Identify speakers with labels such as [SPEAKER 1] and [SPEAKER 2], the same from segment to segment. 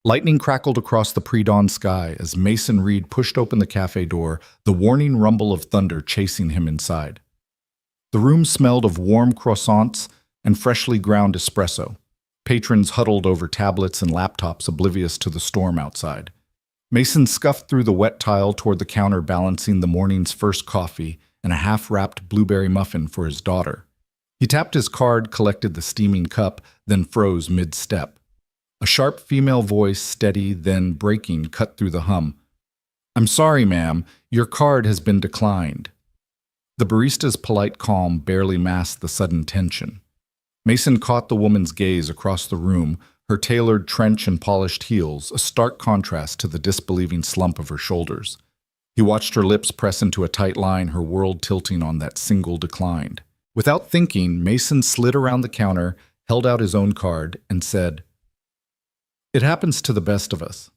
[SPEAKER 1] Lightning crackled across the pre-dawn sky as Mason Reed pushed open the cafe door, the warning rumble of thunder chasing him inside. The room smelled of warm croissants and freshly ground espresso. Patrons huddled over tablets and laptops, oblivious to the storm outside. Mason scuffed through the wet tile toward the counter, balancing the morning's first coffee and a half-wrapped blueberry muffin for his daughter. He tapped his card, collected the steaming cup, then froze mid-step. A sharp female voice, steady, then breaking, cut through the hum. "I'm sorry, ma'am. Your card has been declined." The barista's polite calm barely masked the sudden tension. Mason caught the woman's gaze across the room, her tailored trench and polished heels, a stark contrast to the disbelieving slump of her shoulders. He watched her lips press into a tight line, her world tilting on that single declined. Without thinking, Mason slid around the counter, held out his own card, and said, "It happens to the best of us.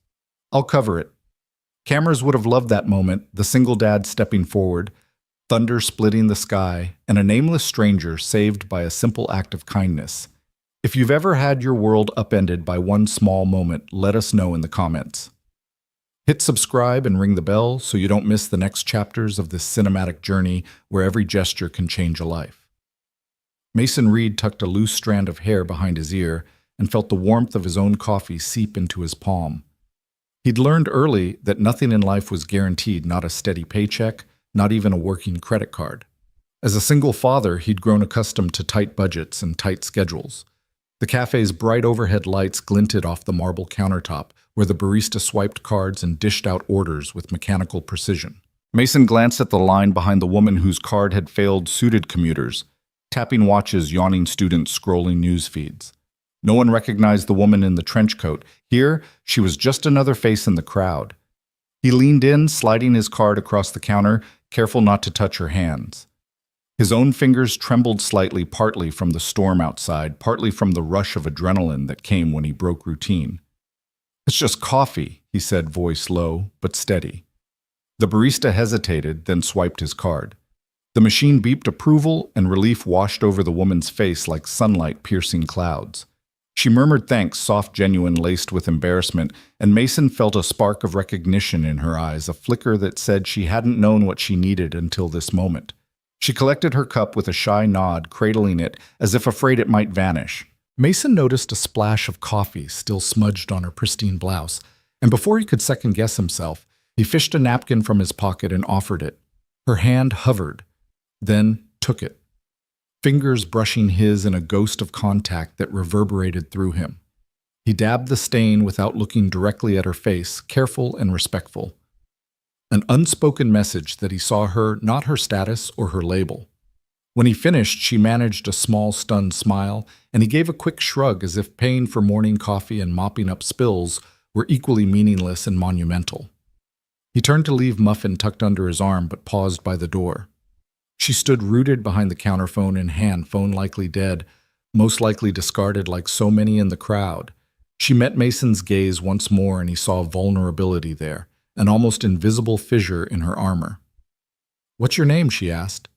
[SPEAKER 1] I'll cover it." Cameras would have loved that moment, the single dad stepping forward, thunder splitting the sky, and a nameless stranger saved by a simple act of kindness. If you've ever had your world upended by one small moment, let us know in the comments. Hit subscribe and ring the bell so you don't miss the next chapters of this cinematic journey where every gesture can change a life. Mason Reed tucked a loose strand of hair behind his ear and felt the warmth of his own coffee seep into his palm. He'd learned early that nothing in life was guaranteed, not a steady paycheck, not even a working credit card. As a single father, he'd grown accustomed to tight budgets and tight schedules. The cafe's bright overhead lights glinted off the marble countertop, where the barista swiped cards and dished out orders with mechanical precision. Mason glanced at the line behind the woman whose card had failed suited commuters, tapping watches, yawning students scrolling news feeds. No one recognized the woman in the trench coat. Here, she was just another face in the crowd. He leaned in, sliding his card across the counter, careful not to touch her hands. His own fingers trembled slightly, partly from the storm outside, partly from the rush of adrenaline that came when he broke routine. "It's just coffee," he said, voice low but steady. The barista hesitated, then swiped his card. The machine beeped approval, and relief washed over the woman's face like sunlight piercing clouds. She murmured thanks, soft, genuine, laced with embarrassment, and Mason felt a spark of recognition in her eyes, a flicker that said she hadn't known what she needed until this moment. She collected her cup with a shy nod, cradling it as if afraid it might vanish. Mason noticed a splash of coffee still smudged on her pristine blouse, and before he could second-guess himself, he fished a napkin from his pocket and offered it. Her hand hovered, then took it, fingers brushing his in a ghost of contact that reverberated through him. He dabbed the stain without looking directly at her face, careful and respectful. An unspoken message that he saw her, not her status or her label. When he finished, she managed a small, stunned smile, and he gave a quick shrug as if paying for morning coffee and mopping up spills were equally meaningless and monumental. He turned to leave muffin tucked under his arm, but paused by the door. She stood rooted behind the counter, phone in hand, phone likely dead, most likely discarded like so many in the crowd. She met Mason's gaze once more, and he saw vulnerability there, an almost invisible fissure in her armor. "What's your name?" she asked,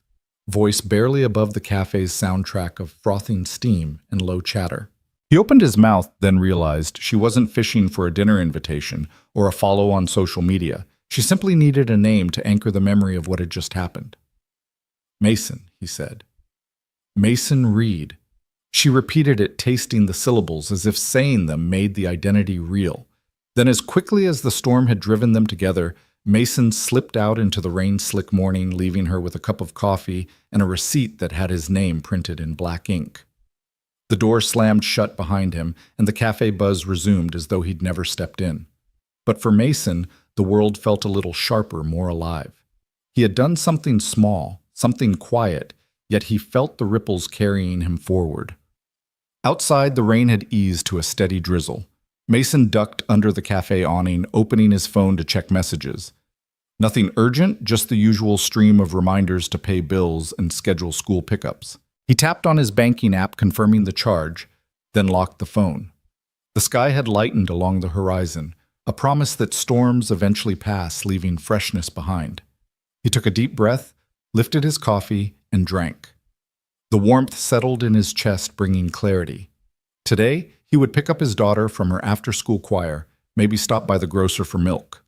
[SPEAKER 1] voice barely above the cafe's soundtrack of frothing steam and low chatter. He opened his mouth, then realized she wasn't fishing for a dinner invitation or a follow on social media. She simply needed a name to anchor the memory of what had just happened. "Mason," he said. "Mason Reed." She repeated it, tasting the syllables as if saying them made the identity real. Then, as quickly as the storm had driven them together, Mason slipped out into the rain-slick morning, leaving her with a cup of coffee and a receipt that had his name printed in black ink. The door slammed shut behind him, and the cafe buzz resumed as though he'd never stepped in. But for Mason, the world felt a little sharper, more alive. He had done something small, something quiet, yet he felt the ripples carrying him forward. Outside, the rain had eased to a steady drizzle. Mason ducked under the cafe awning, opening his phone to check messages. Nothing urgent, just the usual stream of reminders to pay bills and schedule school pickups. He tapped on his banking app, confirming the charge, then locked the phone. The sky had lightened along the horizon, a promise that storms eventually pass, leaving freshness behind. He took a deep breath, lifted his coffee, and drank. The warmth settled in his chest, bringing clarity. Today, he would pick up his daughter from her after-school choir, maybe stop by the grocer for milk.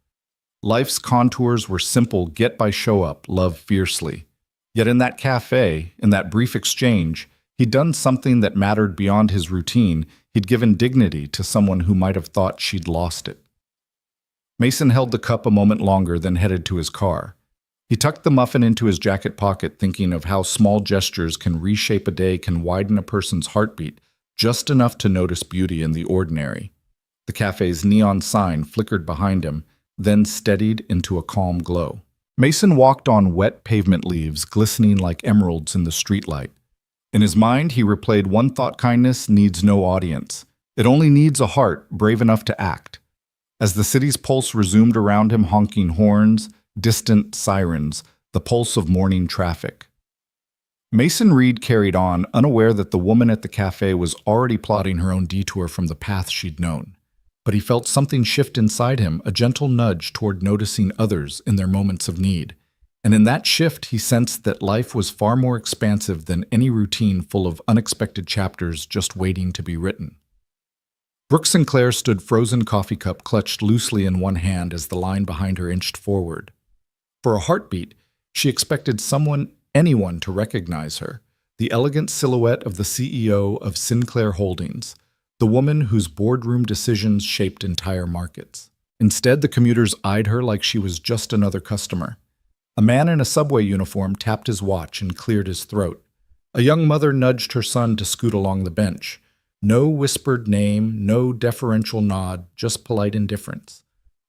[SPEAKER 1] Life's contours were simple: get by, show up, love fiercely. Yet in that cafe, in that brief exchange, he'd done something that mattered beyond his routine. He'd given dignity to someone who might have thought she'd lost it. Mason held the cup a moment longer, then headed to his car. He tucked the muffin into his jacket pocket, thinking of how small gestures can reshape a day, can widen a person's heartbeat, just enough to notice beauty in the ordinary. The cafe's neon sign flickered behind him, then steadied into a calm glow. Mason walked on wet pavement leaves, glistening like emeralds in the streetlight. In his mind, he replayed one thought: kindness needs no audience. It only needs a heart brave enough to act. As the city's pulse resumed around him, honking horns, distant sirens, the pulse of morning traffic. Mason Reed carried on, unaware that the woman at the cafe was already plotting her own detour from the path she'd known. But he felt something shift inside him, a gentle nudge toward noticing others in their moments of need. And in that shift, he sensed that life was far more expansive than any routine full of unexpected chapters just waiting to be written. Brooke Sinclair stood, frozen coffee cup clutched loosely in one hand as the line behind her inched forward. For a heartbeat, she expected anyone to recognize her, the elegant silhouette of the CEO of Sinclair Holdings, the woman whose boardroom decisions shaped entire markets. Instead, the commuters eyed her like she was just another customer. A man in a subway uniform tapped his watch and cleared his throat. A young mother nudged her son to scoot along the bench. No whispered name, no deferential nod, just polite indifference.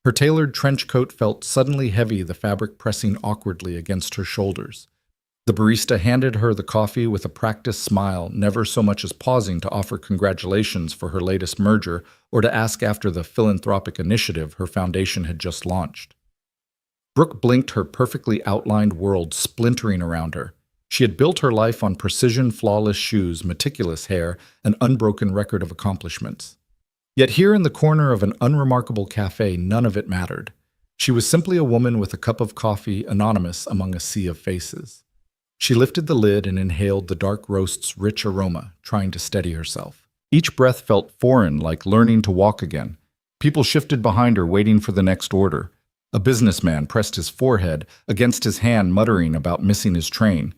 [SPEAKER 1] Her tailored trench coat felt suddenly heavy, the fabric pressing awkwardly against her shoulders. The barista handed her the coffee with a practiced smile, never so much as pausing to offer congratulations for her latest merger or to ask after the philanthropic initiative her foundation had just launched. Brooke blinked, her perfectly outlined world splintering around her. She had built her life on precision, flawless shoes, meticulous hair, an unbroken record of accomplishments. Yet here in the corner of an unremarkable cafe, none of it mattered. She was simply a woman with a cup of coffee, anonymous among a sea of faces. She lifted the lid and inhaled the dark roast's rich aroma, trying to steady herself. Each breath felt foreign, like learning to walk again. People shifted behind her, waiting for the next order. A businessman pressed his forehead against his hand, muttering about missing his train.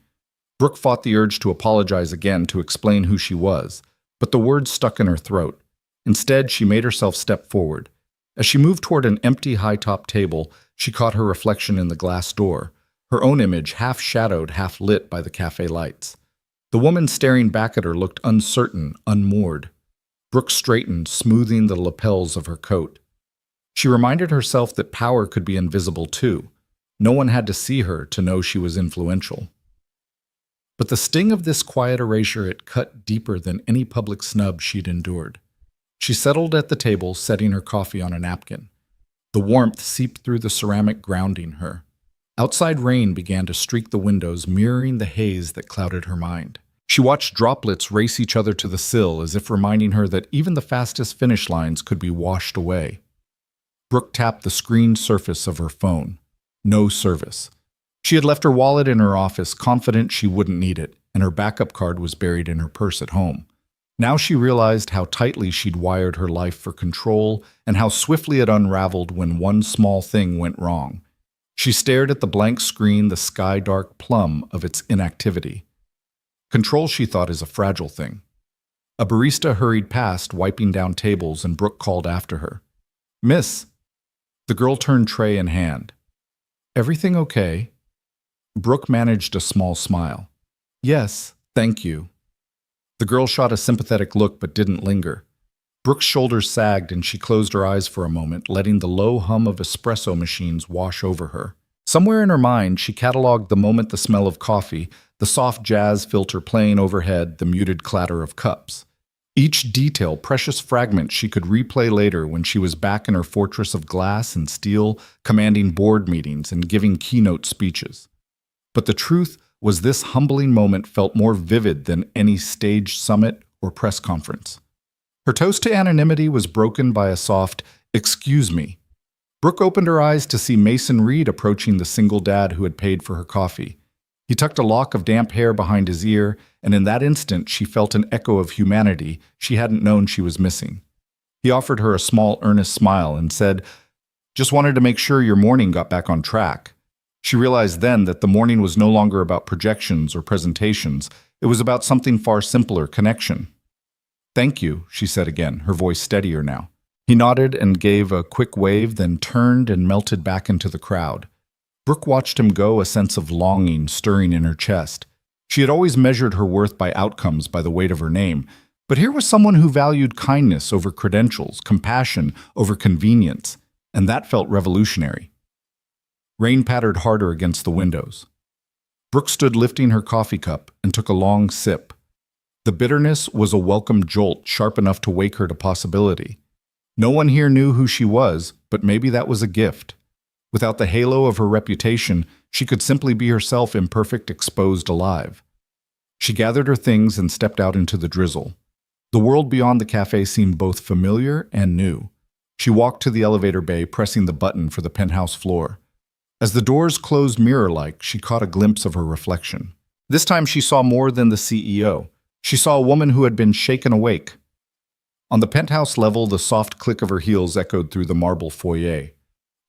[SPEAKER 1] Brooke fought the urge to apologize again, to explain who she was, but the words stuck in her throat. Instead, she made herself step forward. As she moved toward an empty high-top table, she caught her reflection in the glass door, her own image half shadowed, half lit by the cafe lights. The woman staring back at her looked uncertain, unmoored. Brooke straightened, smoothing the lapels of her coat. She reminded herself that power could be invisible too. No one had to see her to know she was influential. But the sting of this quiet erasure, it cut deeper than any public snub she'd endured. She settled at the table, setting her coffee on a napkin. The warmth seeped through the ceramic, grounding her. Outside rain began to streak the windows, mirroring the haze that clouded her mind. She watched droplets race each other to the sill, as if reminding her that even the fastest finish lines could be washed away. Brooke tapped the screened surface of her phone. No service. She had left her wallet in her office, confident she wouldn't need it, and her backup card was buried in her purse at home. Now she realized how tightly she'd wired her life for control and how swiftly it unraveled when one small thing went wrong. She stared at the blank screen, the sky-dark plum of its inactivity. Control, she thought, is a fragile thing. A barista hurried past, wiping down tables, and Brooke called after her. "Miss." The girl turned tray in hand. "Everything okay?" Brooke managed a small smile. "Yes, thank you." The girl shot a sympathetic look but didn't linger. Brooke's shoulders sagged and she closed her eyes for a moment, letting the low hum of espresso machines wash over her. Somewhere in her mind, she cataloged the moment: the smell of coffee, the soft jazz filter playing overhead, the muted clatter of cups. Each detail, precious fragment she could replay later when she was back in her fortress of glass and steel, commanding board meetings and giving keynote speeches. But the truth was, this humbling moment felt more vivid than any staged summit or press conference. Her toast to anonymity was broken by a soft, "Excuse me." Brooke opened her eyes to see Mason Reed approaching, the single dad who had paid for her coffee. He tucked a lock of damp hair behind his ear, and in that instant she felt an echo of humanity she hadn't known she was missing. He offered her a small, earnest smile and said, "Just wanted to make sure your morning got back on track." She realized then that the morning was no longer about projections or presentations. It was about something far simpler, connection. "Thank you," she said again, her voice steadier now. He nodded and gave a quick wave, then turned and melted back into the crowd. Brooke watched him go, a sense of longing stirring in her chest. She had always measured her worth by outcomes, by the weight of her name. But here was someone who valued kindness over credentials, compassion over convenience, and that felt revolutionary. Rain pattered harder against the windows. Brooke stood lifting her coffee cup and took a long sip. The bitterness was a welcome jolt, sharp enough to wake her to possibility. No one here knew who she was, but maybe that was a gift. Without the halo of her reputation, she could simply be herself, imperfect, exposed, alive. She gathered her things and stepped out into the drizzle. The world beyond the cafe seemed both familiar and new. She walked to the elevator bay, pressing the button for the penthouse floor. As the doors closed mirror-like, she caught a glimpse of her reflection. This time she saw more than the CEO. She saw a woman who had been shaken awake. On the penthouse level, the soft click of her heels echoed through the marble foyer.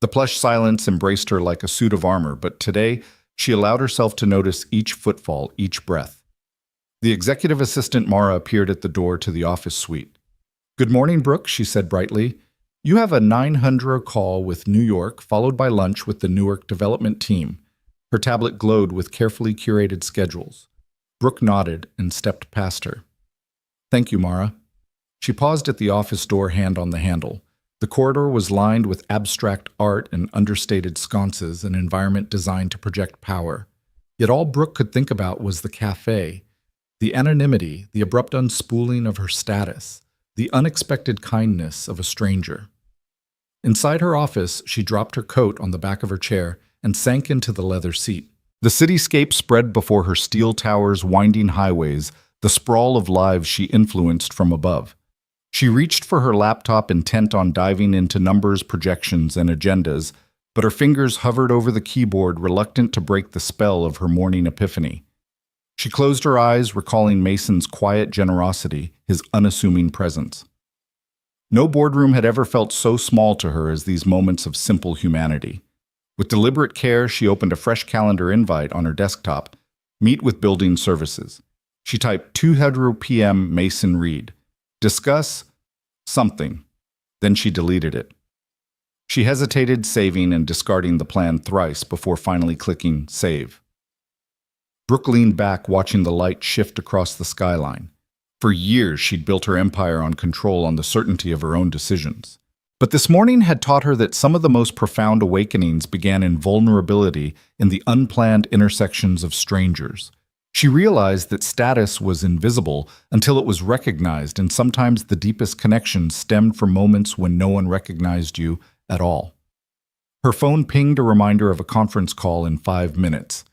[SPEAKER 1] The plush silence embraced her like a suit of armor, but today she allowed herself to notice each footfall, each breath. The executive assistant Mara appeared at the door to the office suite. "Good morning, Brooke," she said brightly. "You have a 900 call with New York, followed by lunch with the Newark development team." Her tablet glowed with carefully curated schedules. Brooke nodded and stepped past her. "Thank you, Mara." She paused at the office door, hand on the handle. The corridor was lined with abstract art and understated sconces, an environment designed to project power. Yet all Brooke could think about was the cafe, the anonymity, the abrupt unspooling of her status, the unexpected kindness of a stranger. Inside her office, she dropped her coat on the back of her chair and sank into the leather seat. The cityscape spread before her, steel towers, winding highways, the sprawl of lives she influenced from above. She reached for her laptop, intent on diving into numbers, projections, and agendas, but her fingers hovered over the keyboard, reluctant to break the spell of her morning epiphany. She closed her eyes, recalling Mason's quiet generosity, his unassuming presence. No boardroom had ever felt so small to her as these moments of simple humanity. With deliberate care, she opened a fresh calendar invite on her desktop. "Meet with building services." She typed 2:00 p.m. Mason Reed. "Discuss something." Then she deleted it. She hesitated, saving and discarding the plan thrice before finally clicking save. Brooke leaned back, watching the light shift across the skyline. For years, she'd built her empire on control, on the certainty of her own decisions. But this morning had taught her that some of the most profound awakenings began in vulnerability, in the unplanned intersections of strangers. She realized that status was invisible until it was recognized, and sometimes the deepest connections stemmed from moments when no one recognized you at all. Her phone pinged a reminder of a conference call in 5 minutes.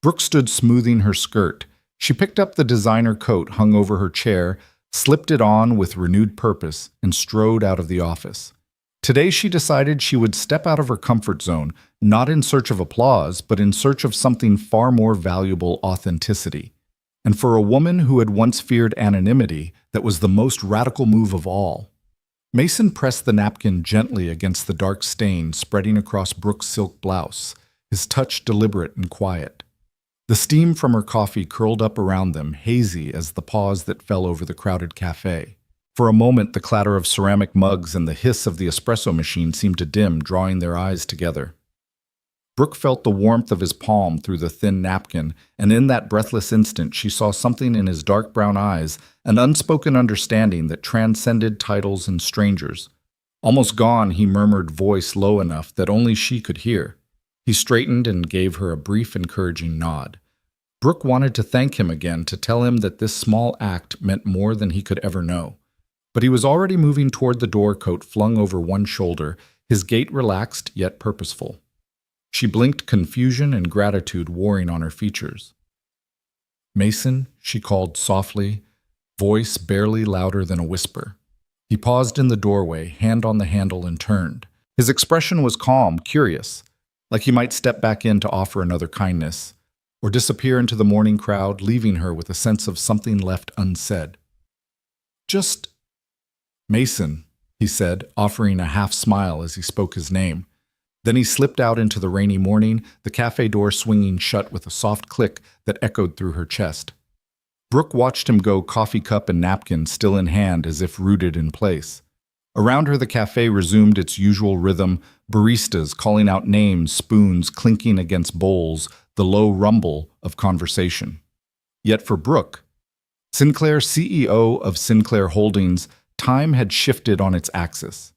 [SPEAKER 1] Brooke stood smoothing her skirt. She picked up the designer coat hung over her chair, slipped it on with renewed purpose, and strode out of the office. Today she decided she would step out of her comfort zone, not in search of applause, but in search of something far more valuable: authenticity. And for a woman who had once feared anonymity, that was the most radical move of all. Mason pressed the napkin gently against the dark stain spreading across Brooke's silk blouse, his touch deliberate and quiet. The steam from her coffee curled up around them, hazy as the pause that fell over the crowded cafe. For a moment, the clatter of ceramic mugs and the hiss of the espresso machine seemed to dim, drawing their eyes together. Brooke felt the warmth of his palm through the thin napkin, and in that breathless instant she saw something in his dark brown eyes, an unspoken understanding that transcended titles and strangers. Almost gone, he murmured, voice low enough that only she could hear. He straightened and gave her a brief, encouraging nod. Brooke wanted to thank him again, to tell him that this small act meant more than he could ever know. But he was already moving toward the door, coat flung over one shoulder, his gait relaxed yet purposeful. She blinked, confusion and gratitude warring on her features. "Mason," she called softly, voice barely louder than a whisper. He paused in the doorway, hand on the handle, and turned. His expression was calm, curious, like he might step back in to offer another kindness, or disappear into the morning crowd, leaving her with a sense of something left unsaid. "Just..." "Mason," he said, offering a half smile as he spoke his name. Then he slipped out into the rainy morning, the cafe door swinging shut with a soft click that echoed through her chest. Brooke watched him go, coffee cup and napkin still in hand as if rooted in place. Around her the cafe resumed its usual rhythm, baristas calling out names, spoons clinking against bowls, the low rumble of conversation. Yet for Brooke, Sinclair, CEO of Sinclair Holdings, time had shifted on its axis.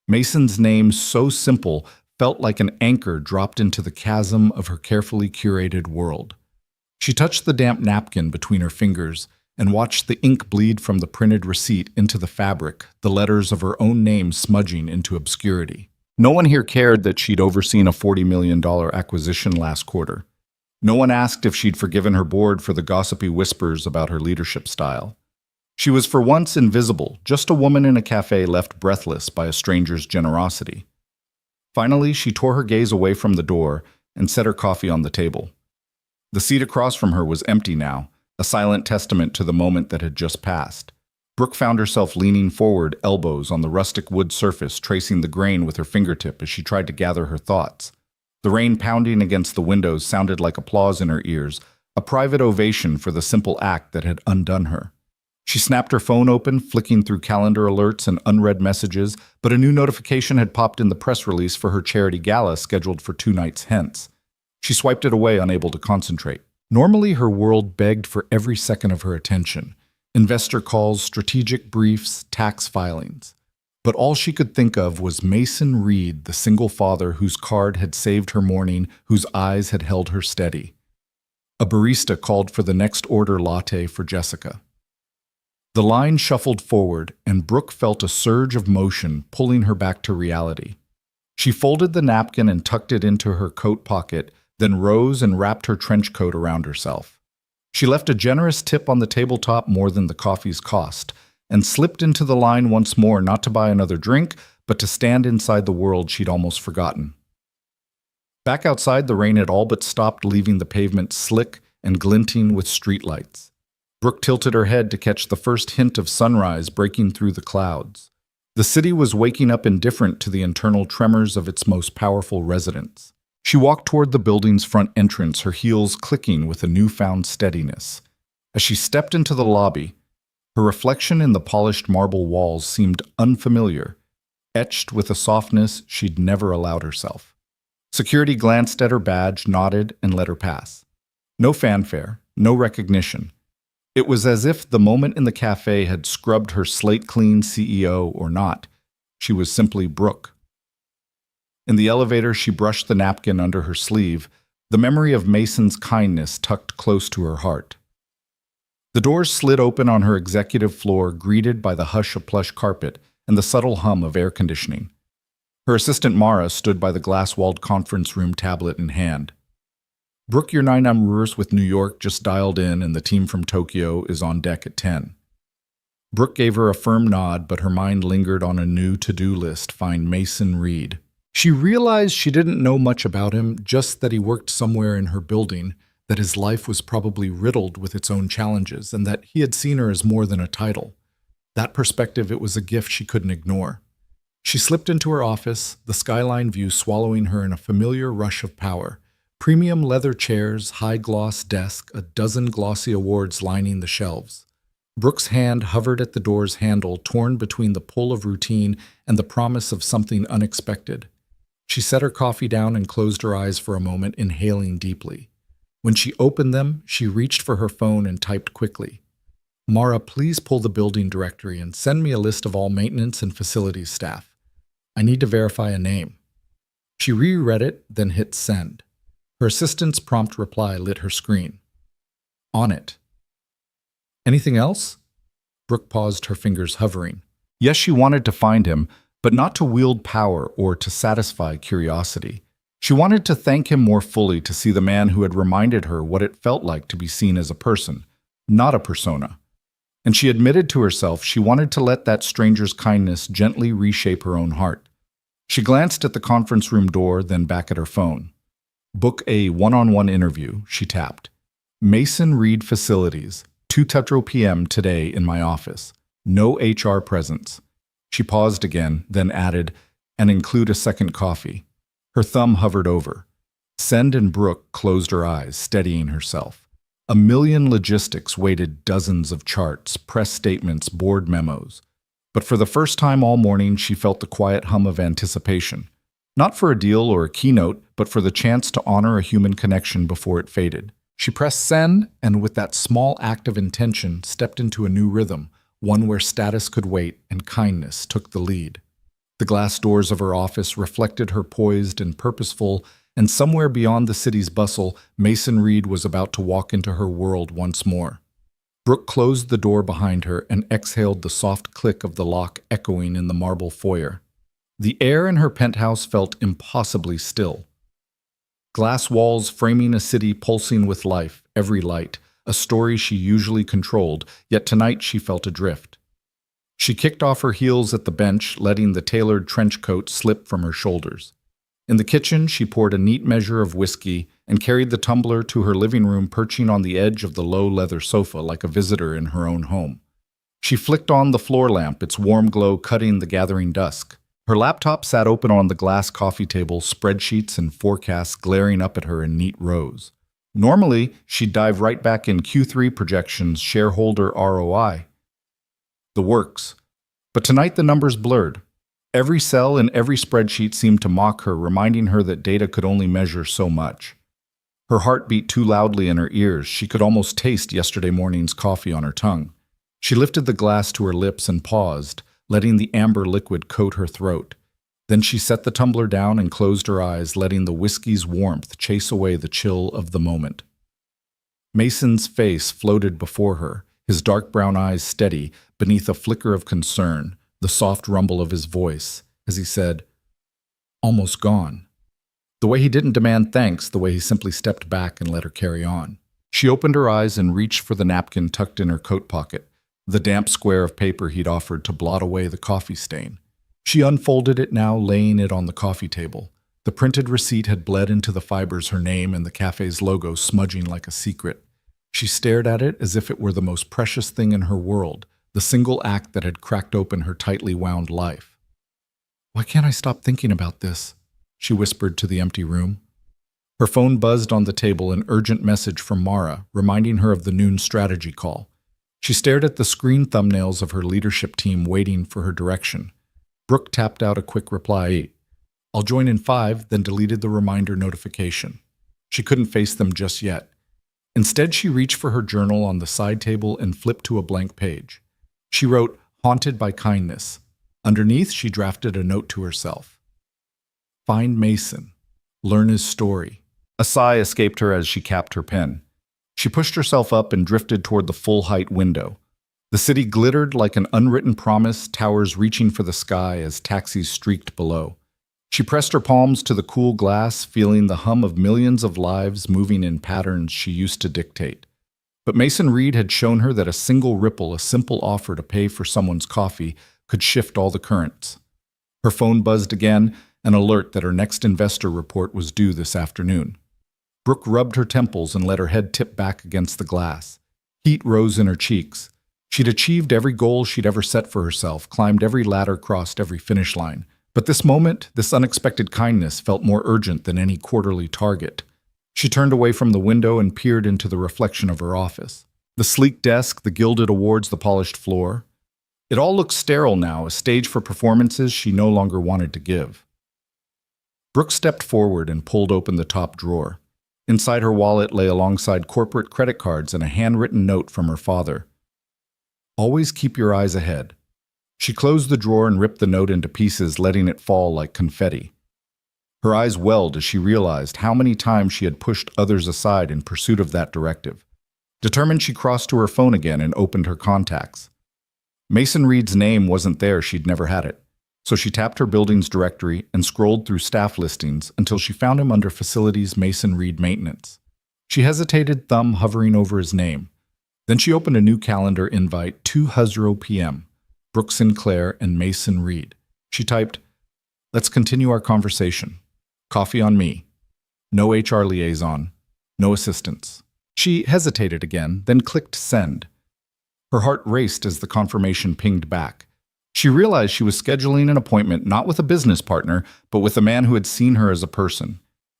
[SPEAKER 1] Mason's name, so simple, felt like an anchor dropped into the chasm of her carefully curated world. She touched the damp napkin between her fingers and watched the ink bleed from the printed receipt into the fabric, the letters of her own name smudging into obscurity. No one here cared that she'd overseen a $40 million acquisition last quarter. No one asked if she'd forgiven her board for the gossipy whispers about her leadership style. She was for once invisible, just a woman in a cafe left breathless by a stranger's generosity. Finally, she tore her gaze away from the door and set her coffee on the table. The seat across from her was empty now, a silent testament to the moment that had just passed. Brooke found herself leaning forward, elbows on the rustic wood surface, tracing the grain with her fingertip as she tried to gather her thoughts. The rain pounding against the windows sounded like applause in her ears, a private ovation for the simple act that had undone her. She snapped her phone open, flicking through calendar alerts and unread messages, but a new notification had popped in the press release for her charity gala scheduled for 2 nights hence. She swiped it away, unable to concentrate. Normally, her world begged for every second of her attention. Investor calls, strategic briefs, tax filings. But all she could think of was Mason Reed, the single father whose card had saved her morning, whose eyes had held her steady. A barista called for the next order latte for Jessica. The line shuffled forward, and Brooke felt a surge of motion pulling her back to reality. She folded the napkin and tucked it into her coat pocket, then rose and wrapped her trench coat around herself. She left a generous tip on the tabletop, more than the coffee's cost, and slipped into the line once more, not to buy another drink, but to stand inside the world she'd almost forgotten. Back outside, the rain had all but stopped, leaving the pavement slick and glinting with streetlights. Brooke tilted her head to catch the first hint of sunrise breaking through the clouds. The city was waking up indifferent to the internal tremors of its most powerful residents. She walked toward the building's front entrance, her heels clicking with a newfound steadiness. As she stepped into the lobby, her reflection in the polished marble walls seemed unfamiliar, etched with a softness she'd never allowed herself. Security glanced at her badge, nodded, and let her pass. No fanfare, no recognition. It was as if the moment in the cafe had scrubbed her slate-clean CEO or not. She was simply Brooke. In the elevator, she brushed the napkin under her sleeve, the memory of Mason's kindness tucked close to her heart. The doors slid open on her executive floor, greeted by the hush of plush carpet and the subtle hum of air conditioning. Her assistant Mara stood by the glass-walled conference room, tablet in hand. Brooke, your 9 amours with New York just dialed in, and the team from Tokyo is on deck at 10. Brooke gave her a firm nod, but her mind lingered on a new to-do list: find Mason Reed. She realized she didn't know much about him, just that he worked somewhere in her building, that his life was probably riddled with its own challenges, and that he had seen her as more than a title. That perspective, it was a gift she couldn't ignore. She slipped into her office, the skyline view swallowing her in a familiar rush of power. Premium leather chairs, high-gloss desk, a dozen glossy awards lining the shelves. Brooke's hand hovered at the door's handle, torn between the pull of routine and the promise of something unexpected. She set her coffee down and closed her eyes for a moment, inhaling deeply. When she opened them, she reached for her phone and typed quickly. Mara, please pull the building directory and send me a list of all maintenance and facilities staff. I need to verify a name. She reread it, then hit send. Her assistant's prompt reply lit her screen. On it. Anything else? Brooke paused, her fingers hovering. Yes, she wanted to find him, but not to wield power or to satisfy curiosity. She wanted to thank him more fully, to see the man who had reminded her what it felt like to be seen as a person, not a persona. And she admitted to herself she wanted to let that stranger's kindness gently reshape her own heart. She glanced at the conference room door, then back at her phone. Book a one-on-one interview, she tapped. Mason Reed Facilities, 2:00 p.m. today in my office. No HR presence. She paused again, then added, "And include a second coffee." Her thumb hovered over. Send and Brooke closed her eyes, steadying herself. A million logistics weighted dozens of charts, press statements, board memos. But for the first time all morning, she felt the quiet hum of anticipation. Not for a deal or a keynote, but for the chance to honor a human connection before it faded. She pressed send, and with that small act of intention, stepped into a new rhythm, one where status could wait and kindness took the lead. The glass doors of her office reflected her poised and purposeful, and somewhere beyond the city's bustle, Mason Reed was about to walk into her world once more. Brooke closed the door behind her and exhaled the soft click of the lock echoing in the marble foyer. The air in her penthouse felt impossibly still. Glass walls framing a city pulsing with life, every light, a story she usually controlled, yet tonight she felt adrift. She kicked off her heels at the bench, letting the tailored trench coat slip from her shoulders. In the kitchen, she poured a neat measure of whiskey and carried the tumbler to her living room, perching on the edge of the low leather sofa like a visitor in her own home. She flicked on the floor lamp, its warm glow cutting the gathering dusk. Her laptop sat open on the glass coffee table, spreadsheets and forecasts glaring up at her in neat rows. Normally, she'd dive right back in Q3 projections, shareholder ROI. The works. But tonight the numbers blurred. Every cell in every spreadsheet seemed to mock her, reminding her that data could only measure so much. Her heart beat too loudly in her ears. She could almost taste yesterday morning's coffee on her tongue. She lifted the glass to her lips and paused, letting the amber liquid coat her throat. Then she set the tumbler down and closed her eyes, letting the whiskey's warmth chase away the chill of the moment. Mason's face floated before her, his dark brown eyes steady beneath a flicker of concern, the soft rumble of his voice, as he said, "Almost gone." The way he didn't demand thanks, the way he simply stepped back and let her carry on. She opened her eyes and reached for the napkin tucked in her coat pocket, the damp square of paper he'd offered to blot away the coffee stain. She unfolded it now, laying it on the coffee table. The printed receipt had bled into the fibers, her name and the cafe's logo smudging like a secret. She stared at it as if it were the most precious thing in her world, the single act that had cracked open her tightly wound life. "Why can't I stop thinking about this?" she whispered to the empty room. Her phone buzzed on the table, an urgent message from Mara, reminding her of the noon strategy call. She stared at the screen thumbnails of her leadership team, waiting for her direction. Brooke tapped out a quick reply, "I'll join in 5, then deleted the reminder notification. She couldn't face them just yet. Instead, she reached for her journal on the side table and flipped to a blank page. She wrote, "Haunted by kindness." Underneath, she drafted a note to herself. "Find Mason. Learn his story." A sigh escaped her as she capped her pen. She pushed herself up and drifted toward the full-height window. The city glittered like an unwritten promise, towers reaching for the sky as taxis streaked below. She pressed her palms to the cool glass, feeling the hum of millions of lives moving in patterns she used to dictate. But Mason Reed had shown her that a single ripple, a simple offer to pay for someone's coffee, could shift all the currents. Her phone buzzed again, an alert that her next investor report was due this afternoon. Brooke rubbed her temples and let her head tip back against the glass. Heat rose in her cheeks. She'd achieved every goal she'd ever set for herself, climbed every ladder, crossed every finish line. But this moment, this unexpected kindness, felt more urgent than any quarterly target. She turned away from the window and peered into the reflection of her office. The sleek desk, the gilded awards, the polished floor. It all looked sterile now, a stage for performances she no longer wanted to give. Brooke stepped forward and pulled open the top drawer. Inside her wallet lay alongside corporate credit cards and a handwritten note from her father. "Always keep your eyes ahead." She closed the drawer and ripped the note into pieces, letting it fall like confetti. Her eyes welled as she realized how many times she had pushed others aside in pursuit of that directive. Determined, she crossed to her phone again and opened her contacts. Mason Reed's name wasn't there, she'd never had it. So she tapped her building's directory and scrolled through staff listings until she found him under Facilities Mason Reed Maintenance. She hesitated, thumb hovering over his name. Then she opened a new calendar invite, 2:00 p.m., Brooke Sinclair and Mason Reed. She typed, "Let's continue our conversation. Coffee on me. No HR liaison. No assistance." She hesitated again, then clicked send. Her heart raced as the confirmation pinged back. She realized she was scheduling an appointment not with a business partner, but with a man who had seen her as a person.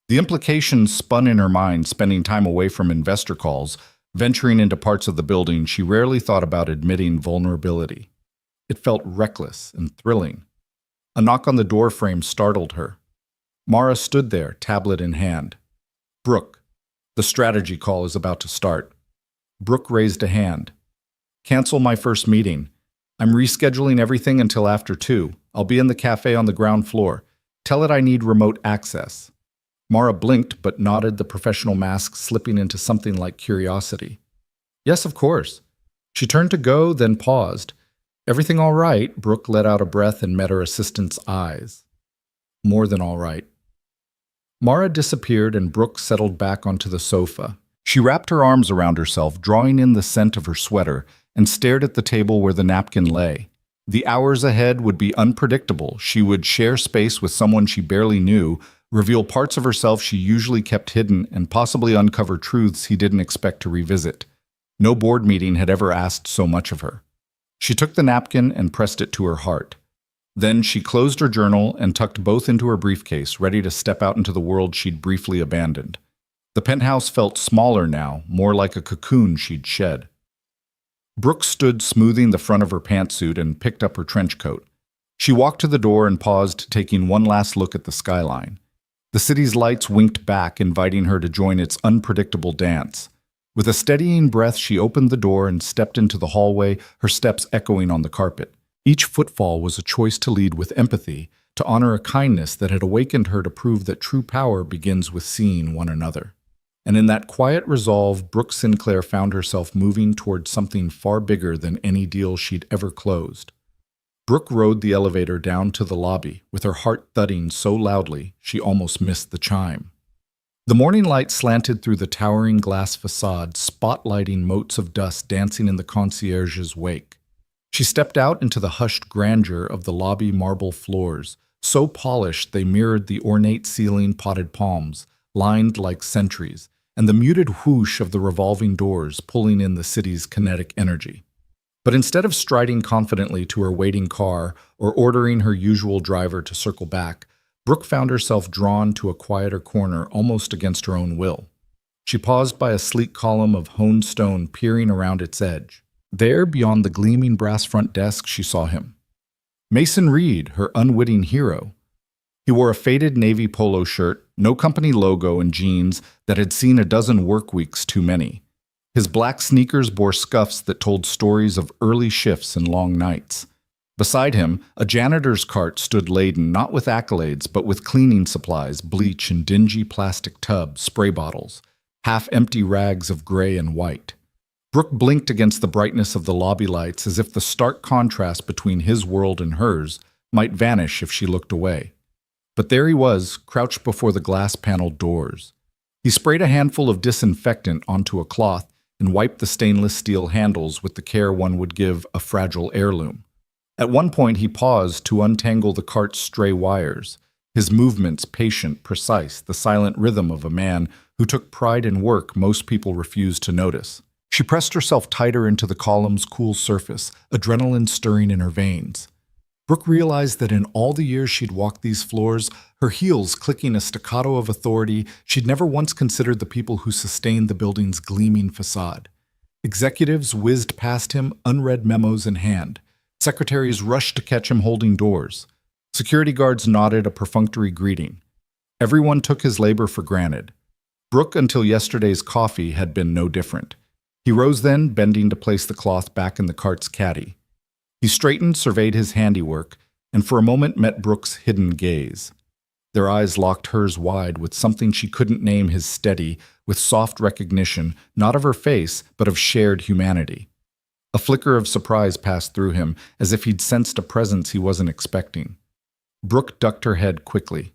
[SPEAKER 1] The implications spun in her mind, spending time away from investor calls, venturing into parts of the building she rarely thought about admitting vulnerability. It felt reckless and thrilling. A knock on the door frame startled her. Mara stood there, tablet in hand. "Brooke, the strategy call is about to start." Brooke raised a hand. "Cancel my first meeting. I'm rescheduling everything until after 2. I'll be in the cafe on the ground floor. Tell it I need remote access." Mara blinked but nodded, the professional mask slipping into something like curiosity. "Yes, of course." She turned to go, then paused. "Everything all right?" Brooke let out a breath and met her assistant's eyes. "More than all right." Mara disappeared and Brooke settled back onto the sofa. She wrapped her arms around herself, drawing in the scent of her sweater, and stared at the table where the napkin lay. The hours ahead would be unpredictable. She would share space with someone she barely knew, reveal parts of herself she usually kept hidden, and possibly uncover truths he didn't expect to revisit. No board meeting had ever asked so much of her. She took the napkin and pressed it to her heart. Then she closed her journal and tucked both into her briefcase, ready to step out into the world she'd briefly abandoned. The penthouse felt smaller now, more like a cocoon she'd shed. Brooke stood smoothing the front of her pantsuit and picked up her trench coat. She walked to the door and paused, taking one last look at the skyline. The city's lights winked back, inviting her to join its unpredictable dance. With a steadying breath, she opened the door and stepped into the hallway, her steps echoing on the carpet. Each footfall was a choice to lead with empathy, to honor a kindness that had awakened her to prove that true power begins with seeing one another. And in that quiet resolve, Brooke Sinclair found herself moving towards something far bigger than any deal she'd ever closed. Brooke rode the elevator down to the lobby, with her heart thudding so loudly she almost missed the chime. The morning light slanted through the towering glass facade, spotlighting motes of dust dancing in the concierge's wake. She stepped out into the hushed grandeur of the lobby marble floors, so polished they mirrored the ornate ceiling potted palms, lined like sentries, and the muted whoosh of the revolving doors pulling in the city's kinetic energy. But instead of striding confidently to her waiting car or ordering her usual driver to circle back, Brooke found herself drawn to a quieter corner almost against her own will. She paused by a sleek column of honed stone peering around its edge. There, beyond the gleaming brass front desk, she saw him. Mason Reed, her unwitting hero. He wore a faded navy polo shirt, no company logo, and jeans that had seen a dozen work weeks too many. His black sneakers bore scuffs that told stories of early shifts and long nights. Beside him, a janitor's cart stood laden not with accolades, but with cleaning supplies, bleach and dingy plastic tubs, spray bottles, half-empty rags of gray and white. Brooke blinked against the brightness of the lobby lights as if the stark contrast between his world and hers might vanish if she looked away. But there he was, crouched before the glass-paneled doors. He sprayed a handful of disinfectant onto a cloth and wiped the stainless steel handles with the care one would give a fragile heirloom. At one point he paused to untangle the cart's stray wires, his movements patient, precise, the silent rhythm of a man who took pride in work most people refused to notice. She pressed herself tighter into the column's cool surface, adrenaline stirring in her veins. Brooke realized that in all the years she'd walked these floors, her heels clicking a staccato of authority, she'd never once considered the people who sustained the building's gleaming facade. Executives whizzed past him, unread memos in hand. Secretaries rushed to catch him holding doors. Security guards nodded a perfunctory greeting. Everyone took his labor for granted. Brooke, until yesterday's coffee, had been no different. He rose then, bending to place the cloth back in the cart's caddy. He straightened, surveyed his handiwork, and for a moment met Brooke's hidden gaze. Their eyes locked hers wide with something she couldn't name, his steady, with soft recognition, not of her face, but of shared humanity. A flicker of surprise passed through him, as if he'd sensed a presence he wasn't expecting. Brooke ducked her head quickly,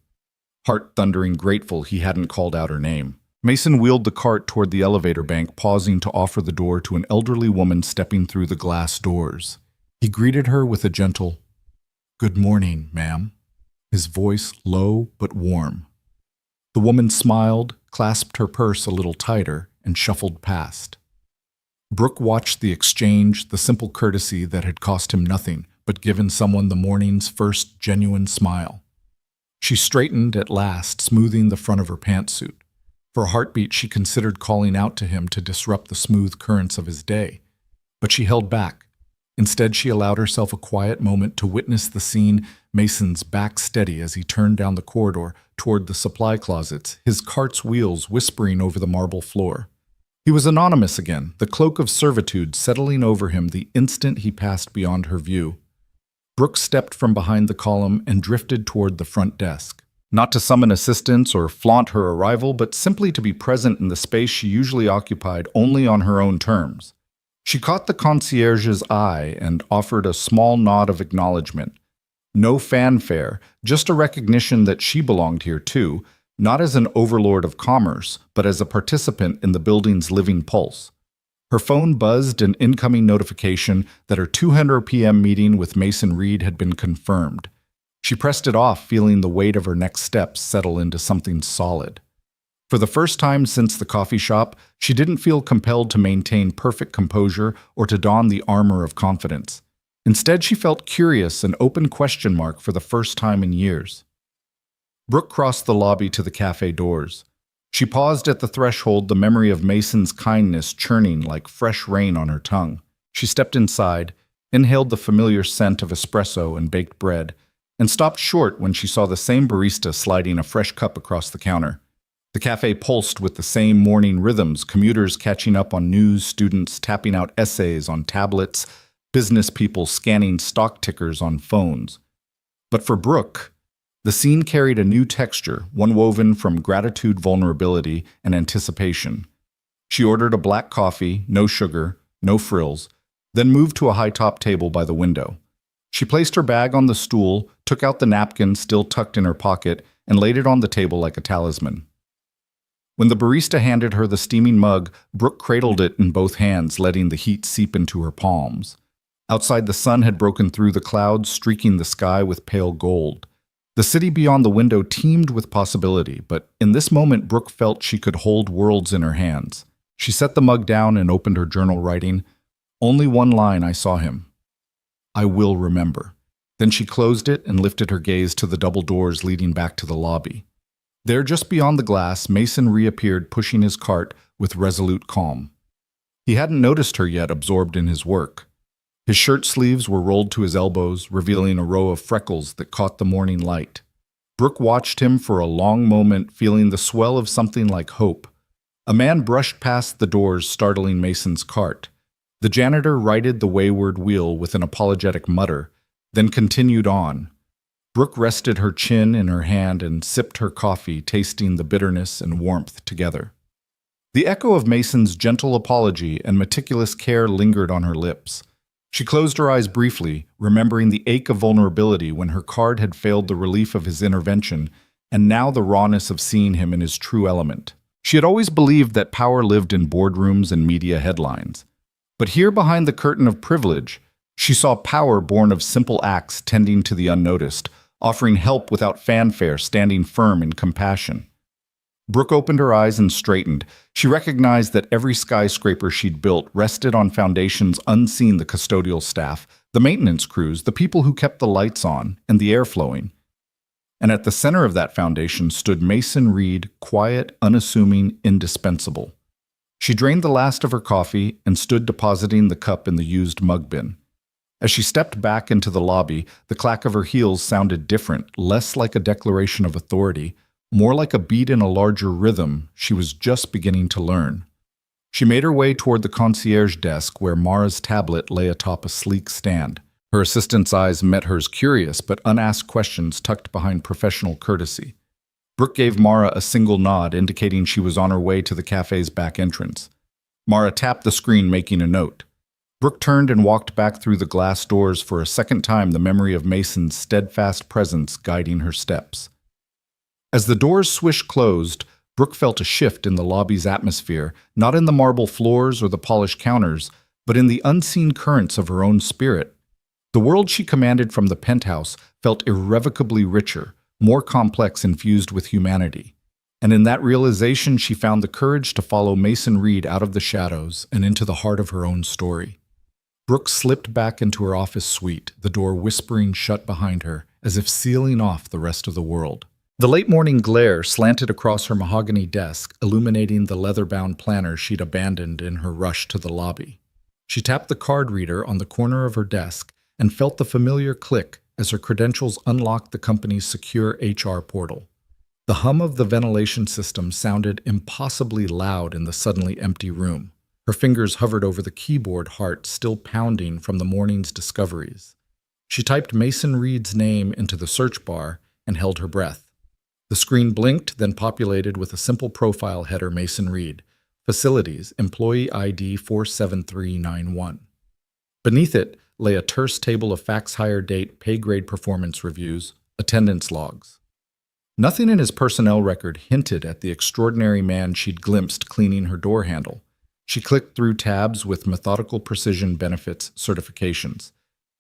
[SPEAKER 1] heart-thundering grateful he hadn't called out her name. Mason wheeled the cart toward the elevator bank, pausing to offer the door to an elderly woman stepping through the glass doors. He greeted her with a gentle, "Good morning, ma'am," his voice low but warm. The woman smiled, clasped her purse a little tighter, and shuffled past. Brooke watched the exchange, the simple courtesy that had cost him nothing, but given someone the morning's first genuine smile. She straightened at last, smoothing the front of her pantsuit. For a heartbeat, she considered calling out to him to disrupt the smooth currents of his day. But she held back. Instead, she allowed herself a quiet moment to witness the scene, Mason's back steady as he turned down the corridor toward the supply closets, his cart's wheels whispering over the marble floor. He was anonymous again, the cloak of servitude settling over him the instant he passed beyond her view. Brooke stepped from behind the column and drifted toward the front desk. Not to summon assistance or flaunt her arrival, but simply to be present in the space she usually occupied only on her own terms. She caught the concierge's eye and offered a small nod of acknowledgement. No fanfare, just a recognition that she belonged here too, not as an overlord of commerce, but as a participant in the building's living pulse. Her phone buzzed an incoming notification that her 2:00 p.m. meeting with Mason Reed had been confirmed. She pressed it off, feeling the weight of her next steps settle into something solid. For the first time since the coffee shop, she didn't feel compelled to maintain perfect composure or to don the armor of confidence. Instead, she felt curious, an open question mark for the first time in years. Brooke crossed the lobby to the cafe doors. She paused at the threshold, the memory of Mason's kindness churning like fresh rain on her tongue. She stepped inside, inhaled the familiar scent of espresso and baked bread, and stopped short when she saw the same barista sliding a fresh cup across the counter. The cafe pulsed with the same morning rhythms, commuters catching up on news, students tapping out essays on tablets, business people scanning stock tickers on phones. But for Brooke, the scene carried a new texture, one woven from gratitude, vulnerability, and anticipation. She ordered a black coffee, no sugar, no frills, then moved to a high-top table by the window. She placed her bag on the stool, took out the napkin still tucked in her pocket, and laid it on the table like a talisman. When the barista handed her the steaming mug, Brooke cradled it in both hands, letting the heat seep into her palms. Outside, the sun had broken through the clouds, streaking the sky with pale gold. The city beyond the window teemed with possibility, but in this moment Brooke felt she could hold worlds in her hands. She set the mug down and opened her journal, writing, "Only one line I saw him. I will remember." Then she closed it and lifted her gaze to the double doors leading back to the lobby. There, just beyond the glass, Mason reappeared, pushing his cart with resolute calm. He hadn't noticed her yet, absorbed in his work. His shirt sleeves were rolled to his elbows, revealing a row of freckles that caught the morning light. Brooke watched him for a long moment, feeling the swell of something like hope. A man brushed past the doors, startling Mason's cart. The janitor righted the wayward wheel with an apologetic mutter, then continued on. Brooke rested her chin in her hand and sipped her coffee, tasting the bitterness and warmth together. The echo of Mason's gentle apology and meticulous care lingered on her lips. She closed her eyes briefly, remembering the ache of vulnerability when her card had failed the relief of his intervention, and now the rawness of seeing him in his true element. She had always believed that power lived in boardrooms and media headlines. But here behind the curtain of privilege, she saw power born of simple acts tending to the unnoticed, offering help without fanfare, standing firm in compassion. Brooke opened her eyes and straightened. She recognized that every skyscraper she'd built rested on foundations unseen: the custodial staff, the maintenance crews, the people who kept the lights on and the air flowing. And at the center of that foundation stood Mason Reed, quiet, unassuming, indispensable. She drained the last of her coffee and stood depositing the cup in the used mug bin. As she stepped back into the lobby, the clack of her heels sounded different, less like a declaration of authority, more like a beat in a larger rhythm she was just beginning to learn. She made her way toward the concierge desk where Mara's tablet lay atop a sleek stand. Her assistant's eyes met hers, curious but unasked questions tucked behind professional courtesy. Brooke gave Mara a single nod, indicating she was on her way to the cafe's back entrance. Mara tapped the screen, making a note. Brooke turned and walked back through the glass doors, for a second time the memory of Mason's steadfast presence guiding her steps. As the doors swished closed, Brooke felt a shift in the lobby's atmosphere, not in the marble floors or the polished counters, but in the unseen currents of her own spirit. The world she commanded from the penthouse felt irrevocably richer, more complex, infused with humanity. And in that realization, she found the courage to follow Mason Reed out of the shadows and into the heart of her own story. Brooke slipped back into her office suite, the door whispering shut behind her, as if sealing off the rest of the world. The late morning glare slanted across her mahogany desk, illuminating the leather-bound planner she'd abandoned in her rush to the lobby. She tapped the card reader on the corner of her desk and felt the familiar click as her credentials unlocked the company's secure HR portal. The hum of the ventilation system sounded impossibly loud in the suddenly empty room. Her fingers hovered over the keyboard, heart still pounding from the morning's discoveries. She typed Mason Reed's name into the search bar and held her breath. The screen blinked, then populated with a simple profile header: Mason Reed, Facilities, Employee ID 47391. Beneath it lay a terse table of fax hire date, pay grade performance reviews, attendance logs. Nothing in his personnel record hinted at the extraordinary man she'd glimpsed cleaning her door handle. She clicked through tabs with methodical precision: benefits, certifications,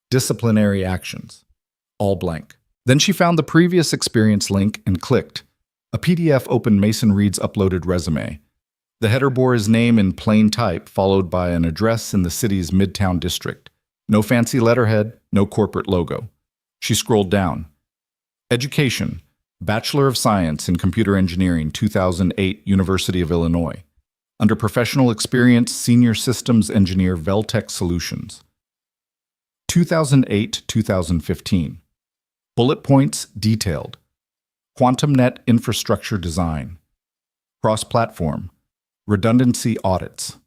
[SPEAKER 1] disciplinary actions, all blank. Then she found the previous experience link and clicked. A PDF opened Mason Reed's uploaded resume. The header bore his name in plain type, followed by an address in the city's Midtown district. No fancy letterhead, no corporate logo. She scrolled down. Education: Bachelor of Science in Computer Engineering, 2008, University of Illinois. Under professional experience, Senior Systems Engineer, Veltec Solutions. 2008-2015. Bullet points detailed. QuantumNet Infrastructure Design. Cross-platform. Redundancy audits.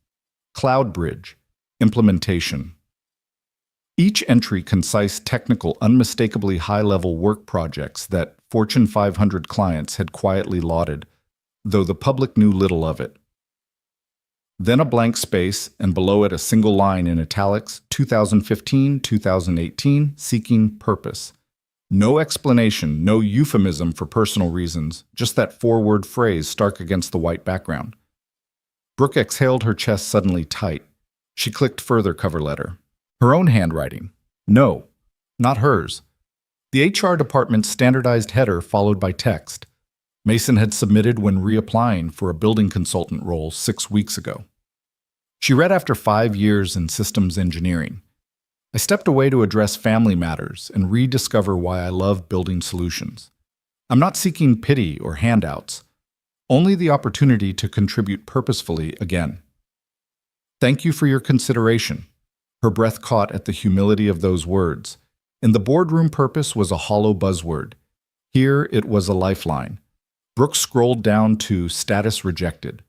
[SPEAKER 1] CloudBridge. Implementation. Each entry concise, technical, unmistakably high-level work projects that Fortune 500 clients had quietly lauded, though the public knew little of it. Then a blank space, and below it a single line in italics: 2015-2018, seeking purpose. No explanation, no euphemism for personal reasons, just that four-word phrase stark against the white background. Brooke exhaled, her chest suddenly tight. She clicked further cover letter. Her own handwriting. No, not hers. The HR department's standardized header followed by text. Mason had submitted when reapplying for a building consultant role 6 weeks ago. She read after 5 years in systems engineering. I stepped away to address family matters and rediscover why I love building solutions. I'm not seeking pity or handouts, only the opportunity to contribute purposefully again. Thank you for your consideration. Her breath caught at the humility of those words. In the boardroom, purpose was a hollow buzzword. Here it was a lifeline. Brooke scrolled down to status rejected.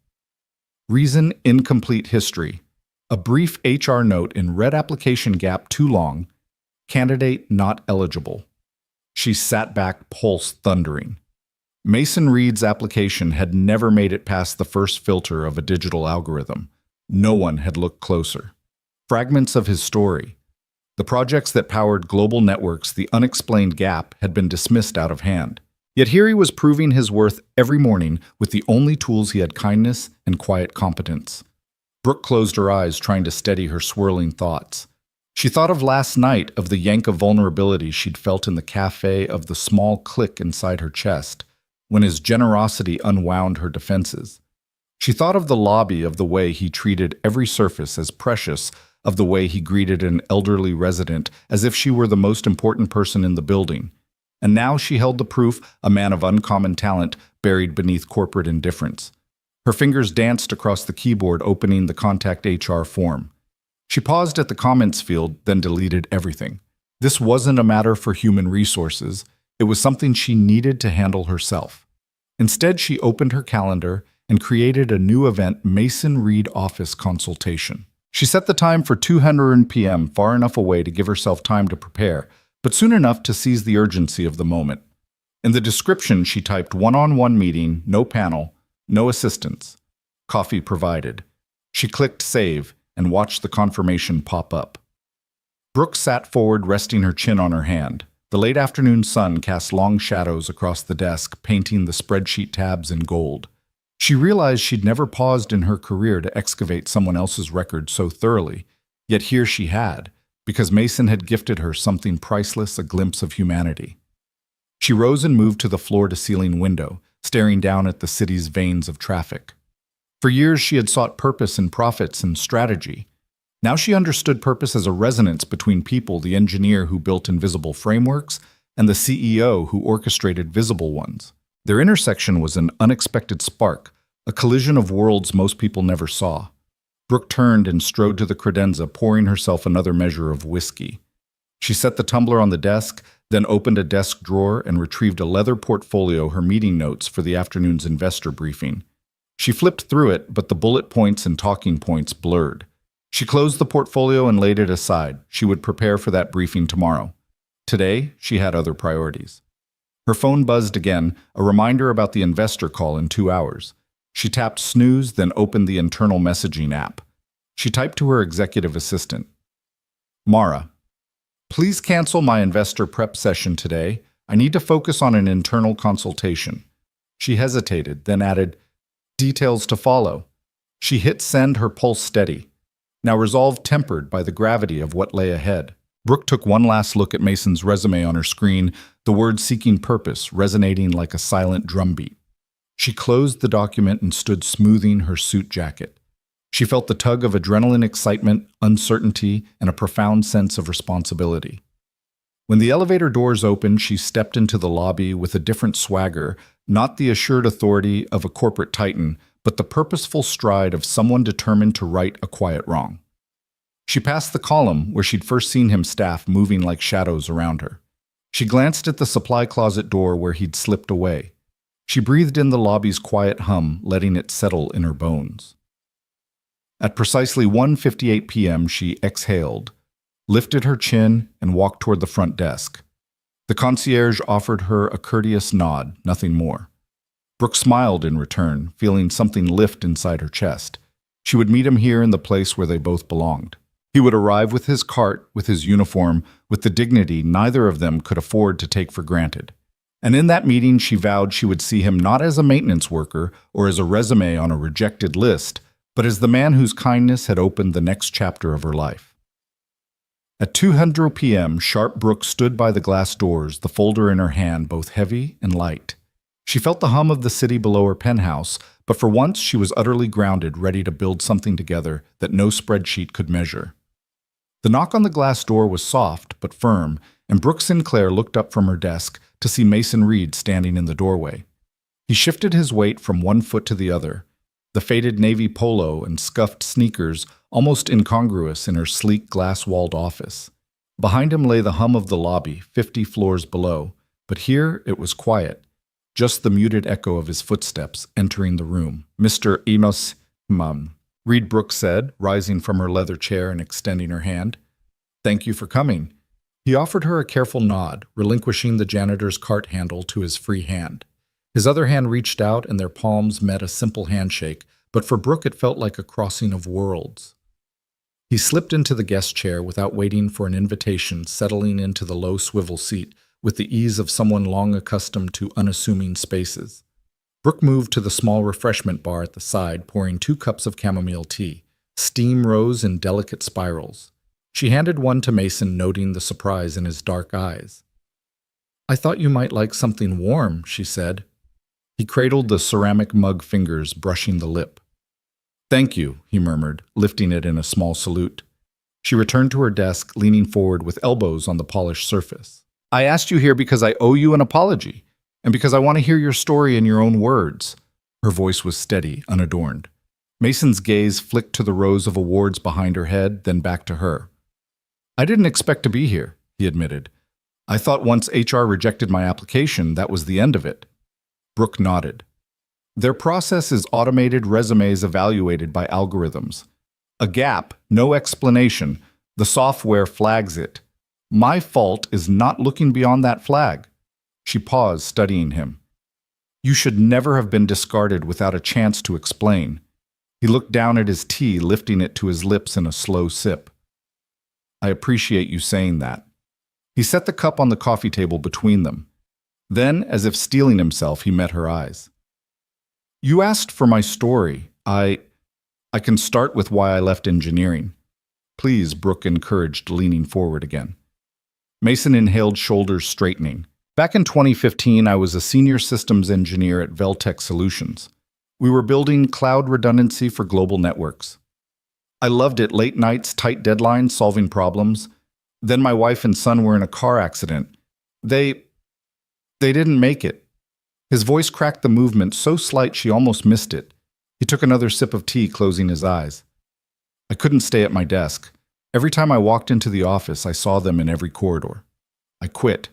[SPEAKER 1] Reason: incomplete history. A brief HR note in red: application gap too long. Candidate not eligible. She sat back, pulse thundering. Mason Reed's application had never made it past the first filter of a digital algorithm. No one had looked closer. Fragments of his story, the projects that powered global networks, the unexplained gap, had been dismissed out of hand. Yet here he was proving his worth every morning with the only tools he had: kindness and quiet competence. Brooke closed her eyes, trying to steady her swirling thoughts. She thought of last night, of the yank of vulnerability she'd felt in the cafe, of the small click inside her chest, when his generosity unwound her defenses. She thought of the lobby, of the way he treated every surface as precious, of the way he greeted an elderly resident as if she were the most important person in the building. And now she held the proof: a man of uncommon talent buried beneath corporate indifference. Her fingers danced across the keyboard, opening the Contact HR form. She paused at the comments field, then deleted everything. This wasn't a matter for human resources. It was something she needed to handle herself. Instead, she opened her calendar and created a new event: Mason Reed Office Consultation. She set the time for 2:00 p.m., far enough away to give herself time to prepare, but soon enough to seize the urgency of the moment. In the description, she typed one-on-one meeting, no panel, no assistance. Coffee provided. She clicked save and watched the confirmation pop up. Brooke sat forward, resting her chin on her hand. The late afternoon sun cast long shadows across the desk, painting the spreadsheet tabs in gold. She realized she'd never paused in her career to excavate someone else's record so thoroughly, yet here she had, because Mason had gifted her something priceless: a glimpse of humanity. She rose and moved to the floor-to-ceiling window, staring down at the city's veins of traffic. For years she had sought purpose in profits and strategy. Now she understood purpose as a resonance between people, the engineer who built invisible frameworks and the CEO who orchestrated visible ones. Their intersection was an unexpected spark, a collision of worlds most people never saw. Brooke turned and strode to the credenza, pouring herself another measure of whiskey. She set the tumbler on the desk, then opened a desk drawer and retrieved a leather portfolio, her meeting notes for the afternoon's investor briefing. She flipped through it, but the bullet points and talking points blurred. She closed the portfolio and laid it aside. She would prepare for that briefing tomorrow. Today, she had other priorities. Her phone buzzed again, a reminder about the investor call in 2 hours. She tapped snooze, then opened the internal messaging app. She typed to her executive assistant. Mara, please cancel my investor prep session today. I need to focus on an internal consultation. She hesitated, then added, details to follow. She hit send, her pulse steady. Now resolve tempered by the gravity of what lay ahead. Brooke took one last look at Mason's resume on her screen, the word seeking purpose resonating like a silent drumbeat. She closed the document and stood smoothing her suit jacket. She felt the tug of adrenaline, excitement, uncertainty, and a profound sense of responsibility. When the elevator doors opened, she stepped into the lobby with a different swagger, not the assured authority of a corporate titan, but the purposeful stride of someone determined to right a quiet wrong. She passed the column where she'd first seen him, staff moving like shadows around her. She glanced at the supply closet door where he'd slipped away. She breathed in the lobby's quiet hum, letting it settle in her bones. At precisely 1:58 p.m., she exhaled, lifted her chin, and walked toward the front desk. The concierge offered her a courteous nod, nothing more. Brooke smiled in return, feeling something lift inside her chest. She would meet him here in the place where they both belonged. He would arrive with his cart, with his uniform, with the dignity neither of them could afford to take for granted. And in that meeting, she vowed she would see him not as a maintenance worker or as a resume on a rejected list, but as the man whose kindness had opened the next chapter of her life. At 2:00 p.m., sharp, Brooke stood by the glass doors, the folder in her hand, both heavy and light. She felt the hum of the city below her penthouse, but for once she was utterly grounded, ready to build something together that no spreadsheet could measure. The knock on the glass door was soft but firm, and Brooke Sinclair looked up from her desk to see Mason Reed standing in the doorway. He shifted his weight from one foot to the other, the faded navy polo and scuffed sneakers almost incongruous in her sleek glass-walled office. Behind him lay the hum of the lobby, 50 floors below, but here it was quiet, just the muted echo of his footsteps entering the room. Mr. Emos, Reed, Brooke said, rising from her leather chair and extending her hand. Thank you for coming. He offered her a careful nod, relinquishing the janitor's cart handle to his free hand. His other hand reached out and their palms met a simple handshake, but for Brooke it felt like a crossing of worlds. He slipped into the guest chair without waiting for an invitation, settling into the low swivel seat with the ease of someone long accustomed to unassuming spaces. Brooke moved to the small refreshment bar at the side, pouring 2 cups of chamomile tea. Steam rose in delicate spirals. She handed one to Mason, noting the surprise in his dark eyes. I thought you might like something warm, she said. He cradled the ceramic mug fingers, brushing the lip. Thank you, he murmured, lifting it in a small salute. She returned to her desk, leaning forward with elbows on the polished surface. I asked you here because I owe you an apology, and because I want to hear your story in your own words. Her voice was steady, unadorned. Mason's gaze flicked to the rows of awards behind her head, then back to her. I didn't expect to be here, he admitted. I thought once HR rejected my application, that was the end of it. Brooke nodded. Their process is automated resumes evaluated by algorithms. A gap, no explanation. The software flags it. My fault is not looking beyond that flag. She paused, studying him. You should never have been discarded without a chance to explain. He looked down at his tea, lifting it to his lips in a slow sip. I appreciate you saying that. He set the cup on the coffee table between them. Then, as if steeling himself, he met her eyes. You asked for my story. I can start with why I left engineering. Please, Brooke encouraged, leaning forward again. Mason inhaled, shoulders straightening. Back in 2015, I was a senior systems engineer at Veltec Solutions. We were building cloud redundancy for global networks. I loved it. Late nights, tight deadlines, solving problems. Then my wife and son were in a car accident. They didn't make it. His voice cracked the movement so slight she almost missed it. He took another sip of tea, closing his eyes. I couldn't stay at my desk. Every time I walked into the office, I saw them in every corridor. I quit.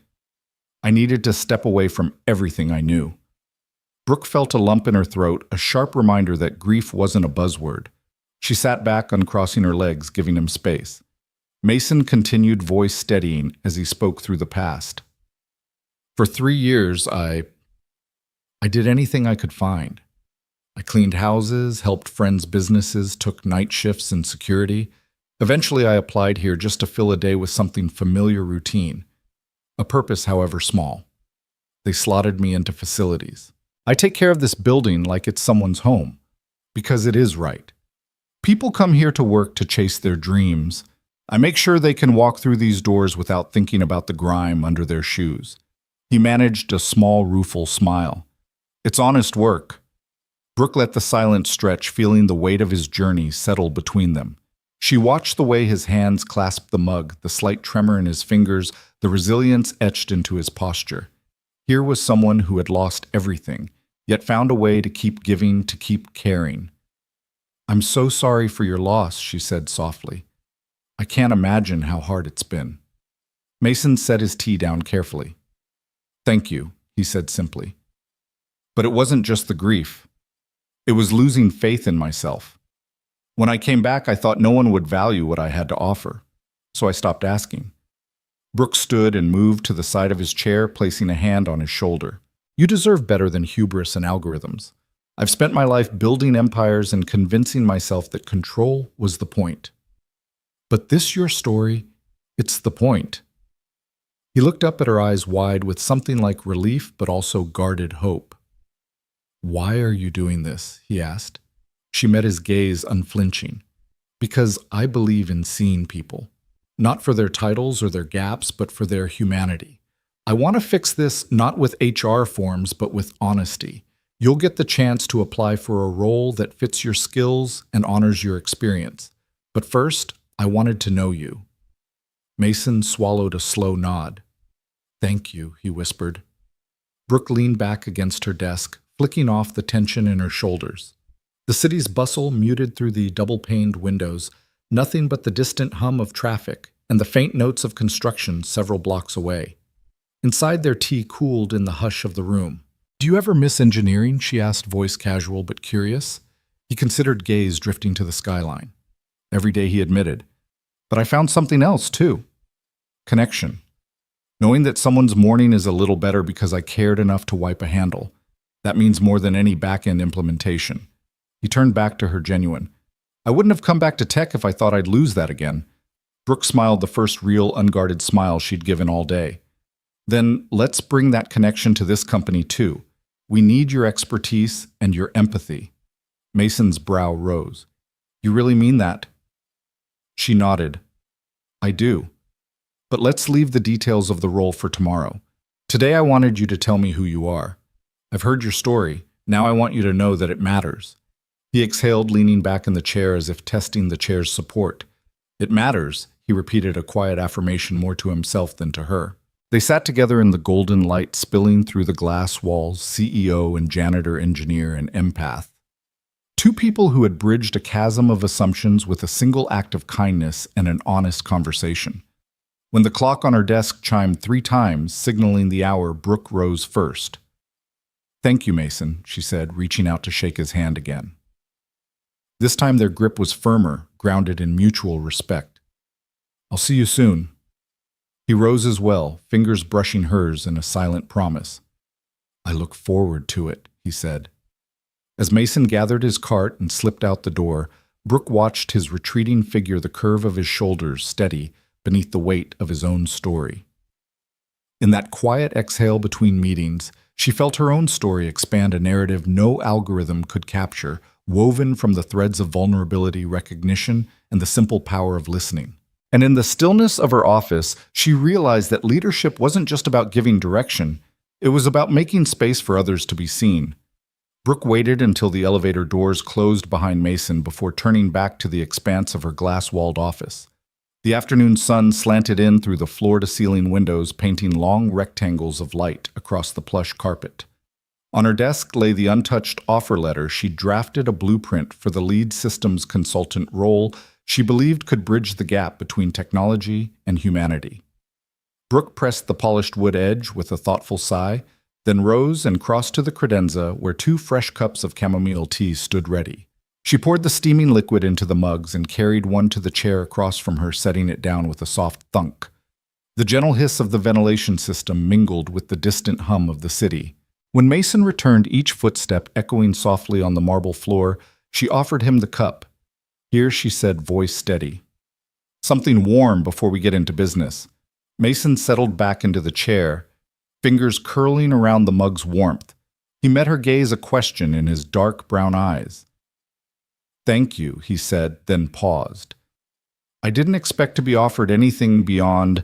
[SPEAKER 1] I needed to step away from everything I knew. Brooke felt a lump in her throat, a sharp reminder that grief wasn't a buzzword. She sat back, uncrossing her legs, giving him space. Mason continued, voice steadying as he spoke through the past. For 3 years, I did anything I could find. I cleaned houses, helped friends' businesses, took night shifts in security. Eventually, I applied here just to fill a day with something familiar, routine. A purpose, however small. They slotted me into facilities. I take care of this building like it's someone's home, because it is right. People come here to work to chase their dreams. I make sure they can walk through these doors without thinking about the grime under their shoes. He managed a small, rueful smile. It's honest work. Brooke let the silence stretch, feeling the weight of his journey settle between them. She watched the way his hands clasped the mug, the slight tremor in his fingers, the resilience etched into his posture. Here was someone who had lost everything, yet found a way to keep giving, to keep caring. "I'm so sorry for your loss," she said softly. "I can't imagine how hard it's been." Mason set his tea down carefully. "Thank you," he said simply. But it wasn't just the grief. It was losing faith in myself. When I came back, I thought no one would value what I had to offer, so I stopped asking. Brooke stood and moved to the side of his chair, placing a hand on his shoulder. "You deserve better than hubris and algorithms. I've spent my life building empires and convincing myself that control was the point. But this your story, it's the point." He looked up at her, eyes wide with something like relief but also guarded hope. "Why are you doing this?" he asked. She met his gaze unflinching. "Because I believe in seeing people. Not for their titles or their gaps, but for their humanity. I want to fix this not with HR forms, but with honesty. You'll get the chance to apply for a role that fits your skills and honors your experience. But first, I wanted to know you." Mason swallowed a slow nod. "Thank you," he whispered. Brooke leaned back against her desk, flicking off the tension in her shoulders. The city's bustle muted through the double-paned windows, nothing but the distant hum of traffic and the faint notes of construction several blocks away. Inside, their tea cooled in the hush of the room. "Do you ever miss engineering?" she asked, voice casual but curious. He considered, gaze drifting to the skyline. "Every day," he admitted. "But I found something else, too. Connection. Knowing that someone's morning is a little better because I cared enough to wipe a handle. That means more than any back-end implementation." He turned back to her, genuine. "I wouldn't have come back to tech if I thought I'd lose that again." Brooke smiled, the first real, unguarded smile she'd given all day. "Then let's bring that connection to this company, too. We need your expertise and your empathy." Mason's brow rose. "You really mean that?" She nodded. "I do. But let's leave the details of the role for tomorrow. Today I wanted you to tell me who you are. I've heard your story. Now I want you to know that it matters." He exhaled, leaning back in the chair as if testing the chair's support. "It matters," he repeated, a quiet affirmation more to himself than to her. They sat together in the golden light spilling through the glass walls, CEO and janitor, engineer and empath. Two people who had bridged a chasm of assumptions with a single act of kindness and an honest conversation. When the clock on her desk chimed 3 times, signaling the hour, Brooke rose first. "Thank you, Mason," she said, reaching out to shake his hand again. This time their grip was firmer, grounded in mutual respect. "I'll see you soon." He rose as well, fingers brushing hers in a silent promise. "I look forward to it," he said. As Mason gathered his cart and slipped out the door, Brooke watched his retreating figure, the curve of his shoulders steady beneath the weight of his own story. In that quiet exhale between meetings, she felt her own story expand, a narrative no algorithm could capture, woven from the threads of vulnerability, recognition, and the simple power of listening. And in the stillness of her office, she realized that leadership wasn't just about giving direction, it was about making space for others to be seen. Brooke waited until the elevator doors closed behind Mason before turning back to the expanse of her glass-walled office. The afternoon sun slanted in through the floor-to-ceiling windows, painting long rectangles of light across the plush carpet. On her desk lay the untouched offer letter she'd drafted, a blueprint for the lead systems consultant role she believed could bridge the gap between technology and humanity. Brooke pressed the polished wood edge with a thoughtful sigh, then rose and crossed to the credenza where 2 fresh cups of chamomile tea stood ready. She poured the steaming liquid into the mugs and carried one to the chair across from her, setting it down with a soft thunk. The gentle hiss of the ventilation system mingled with the distant hum of the city. When Mason returned, each footstep echoing softly on the marble floor, she offered him the cup. "Here," she said, voice steady. "Something warm before we get into business." Mason settled back into the chair, fingers curling around the mug's warmth. He met her gaze, a question in his dark brown eyes. "Thank you," he said, then paused. "I didn't expect to be offered anything beyond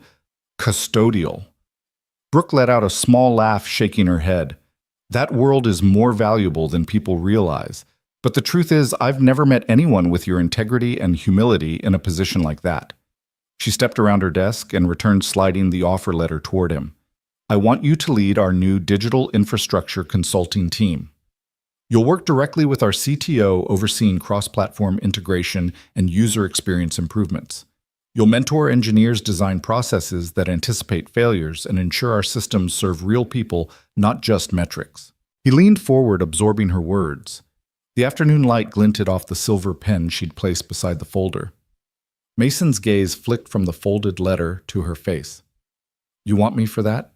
[SPEAKER 1] custodial." Brooke let out a small laugh, shaking her head. "That world is more valuable than people realize. But the truth is, I've never met anyone with your integrity and humility in a position like that." She stepped around her desk and returned, sliding the offer letter toward him. "I want you to lead our new digital infrastructure consulting team. You'll work directly with our CTO, overseeing cross-platform integration and user experience improvements. You'll mentor engineers, design processes that anticipate failures, and ensure our systems serve real people, not just metrics." He leaned forward, absorbing her words. The afternoon light glinted off the silver pen she'd placed beside the folder. Mason's gaze flicked from the folded letter to her face. "You want me for that?"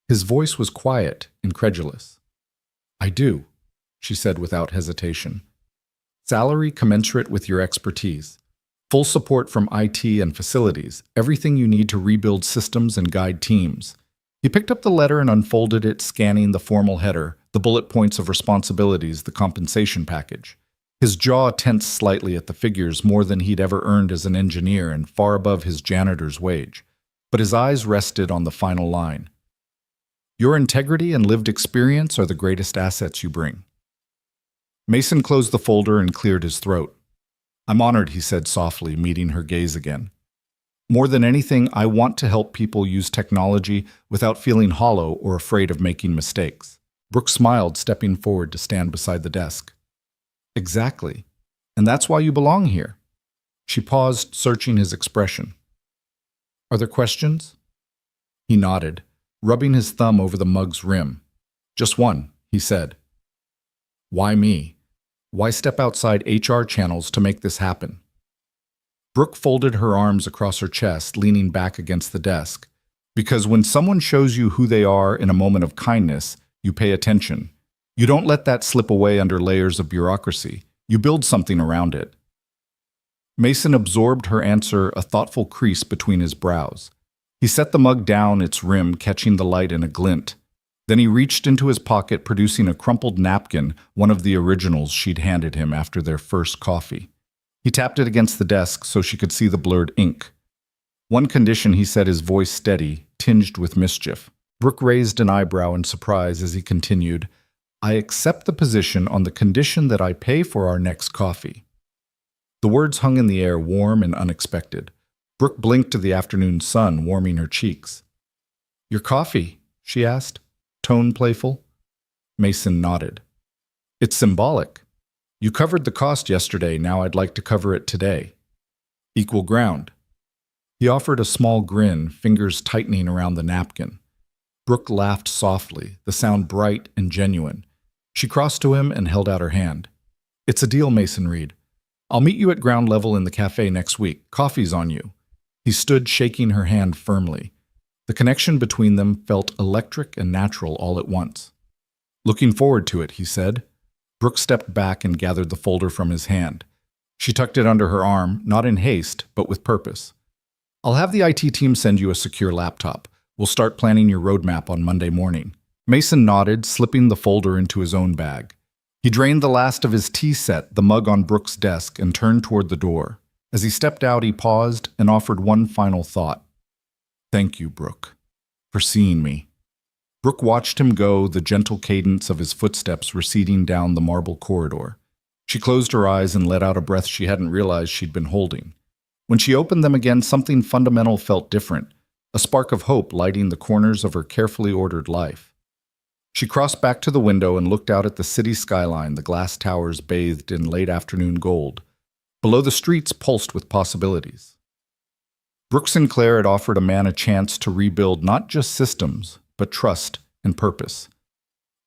[SPEAKER 1] His voice was quiet, incredulous. "I do," she said without hesitation. "Salary commensurate with your expertise. Full support from IT and facilities, everything you need to rebuild systems and guide teams." He picked up the letter and unfolded it, scanning the formal header, the bullet points of responsibilities, the compensation package. His jaw tensed slightly at the figures, more than he'd ever earned as an engineer and far above his janitor's wage. But his eyes rested on the final line. "Your integrity and lived experience are the greatest assets you bring." Mason closed the folder and cleared his throat. "I'm honored," he said softly, meeting her gaze again. "More than anything, I want to help people use technology without feeling hollow or afraid of making mistakes." Brooke smiled, stepping forward to stand beside the desk. "Exactly. And that's why you belong here." She paused, searching his expression. "Are there questions?" He nodded, rubbing his thumb over the mug's rim. "Just one," he said. "Why me? Why step outside HR channels to make this happen?" Brooke folded her arms across her chest, leaning back against the desk. "Because when someone shows you who they are in a moment of kindness, you pay attention. You don't let that slip away under layers of bureaucracy. You build something around it." Mason absorbed her answer, a thoughtful crease between his brows. He set the mug down, its rim catching the light in a glint. Then he reached into his pocket, producing a crumpled napkin, one of the originals she'd handed him after their first coffee. He tapped it against the desk so she could see the blurred ink. "One condition," he said, his voice steady, tinged with mischief. Brooke raised an eyebrow in surprise as he continued, "I accept the position on the condition that I pay for our next coffee." The words hung in the air, warm and unexpected. Brooke blinked to the afternoon sun, warming her cheeks. "Your coffee?" she asked, tone playful. Mason nodded. "It's symbolic. You covered the cost yesterday, now I'd like to cover it today. Equal ground." He offered a small grin, fingers tightening around the napkin. Brooke laughed softly, the sound bright and genuine. She crossed to him and held out her hand. "It's a deal, Mason Reed. I'll meet you at ground level in the cafe next week. Coffee's on you." He stood, shaking her hand firmly. The connection between them felt electric and natural all at once. "Looking forward to it," he said. Brooke stepped back and gathered the folder from his hand. She tucked it under her arm, not in haste, but with purpose. "I'll have the IT team send you a secure laptop. We'll start planning your roadmap on Monday morning." Mason nodded, slipping the folder into his own bag. He drained the last of his tea set, the mug on Brooke's desk, and turned toward the door. As he stepped out, he paused and offered one final thought. "Thank you, Brooke, for seeing me." Brooke watched him go, the gentle cadence of his footsteps receding down the marble corridor. She closed her eyes and let out a breath she hadn't realized she'd been holding. When she opened them again, something fundamental felt different, a spark of hope lighting the corners of her carefully ordered life. She crossed back to the window and looked out at the city skyline, the glass towers bathed in late afternoon gold. Below, the streets pulsed with possibilities. Brooke Sinclair had offered a man a chance to rebuild not just systems, but trust and purpose.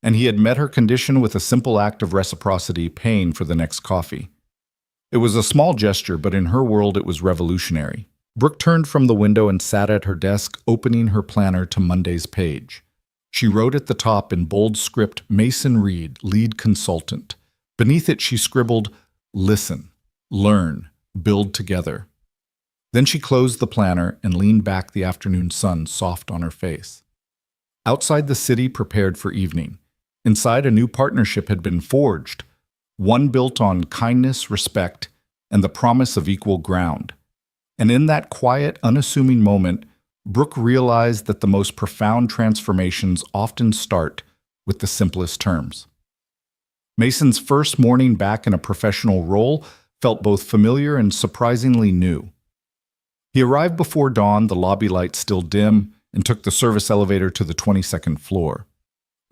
[SPEAKER 1] And he had met her condition with a simple act of reciprocity, paying for the next coffee. It was a small gesture, but in her world it was revolutionary. Brooke turned from the window and sat at her desk, opening her planner to Monday's page. She wrote at the top in bold script, Mason Reed, lead consultant. Beneath it she scribbled, listen, learn, build together. Then she closed the planner and leaned back, the afternoon sun soft on her face. Outside, the city prepared for evening. Inside, a new partnership had been forged, one built on kindness, respect, and the promise of equal ground. And in that quiet, unassuming moment, Brooke realized that the most profound transformations often start with the simplest terms. Mason's first morning back in a professional role felt both familiar and surprisingly new. He arrived before dawn, the lobby lights still dim, and took the service elevator to the 22nd floor.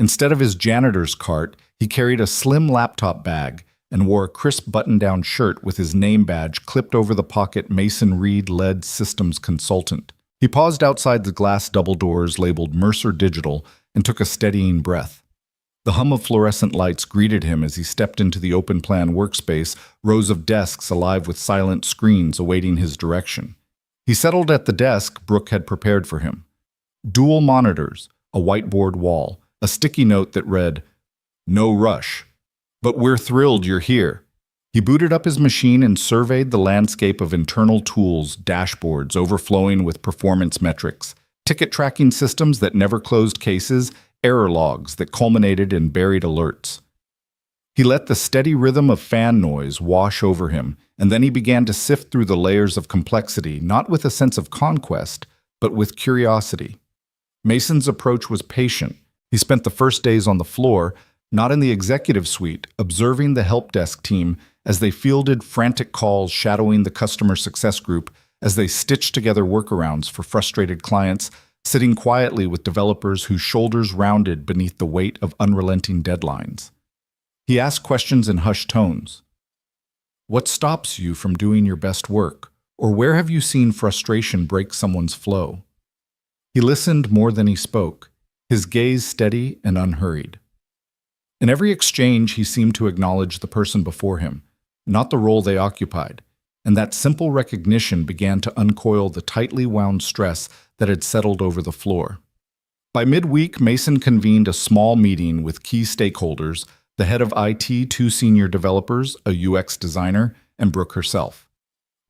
[SPEAKER 1] Instead of his janitor's cart, he carried a slim laptop bag and wore a crisp button-down shirt with his name badge clipped over the pocket, Mason Reed led systems consultant. He paused outside the glass double doors labeled Mercer Digital and took a steadying breath. The hum of fluorescent lights greeted him as he stepped into the open-plan workspace, rows of desks alive with silent screens awaiting his direction. He settled at the desk Brooke had prepared for him. Dual monitors, a whiteboard wall, a sticky note that read, "No rush, but we're thrilled you're here." He booted up his machine and surveyed the landscape of internal tools, dashboards overflowing with performance metrics, ticket tracking systems that never closed cases, error logs that culminated in buried alerts. He let the steady rhythm of fan noise wash over him, and then he began to sift through the layers of complexity, not with a sense of conquest, but with curiosity. Mason's approach was patient. He spent the first days on the floor, not in the executive suite, observing the help desk team as they fielded frantic calls, shadowing the customer success group as they stitched together workarounds for frustrated clients, sitting quietly with developers whose shoulders rounded beneath the weight of unrelenting deadlines. He asked questions in hushed tones. What stops you from doing your best work? Or where have you seen frustration break someone's flow? He listened more than he spoke, his gaze steady and unhurried. In every exchange, he seemed to acknowledge the person before him, not the role they occupied, and that simple recognition began to uncoil the tightly wound stress that had settled over the floor. By midweek, Mason convened a small meeting with key stakeholders, the head of IT, 2 senior developers, a UX designer, and Brooke herself.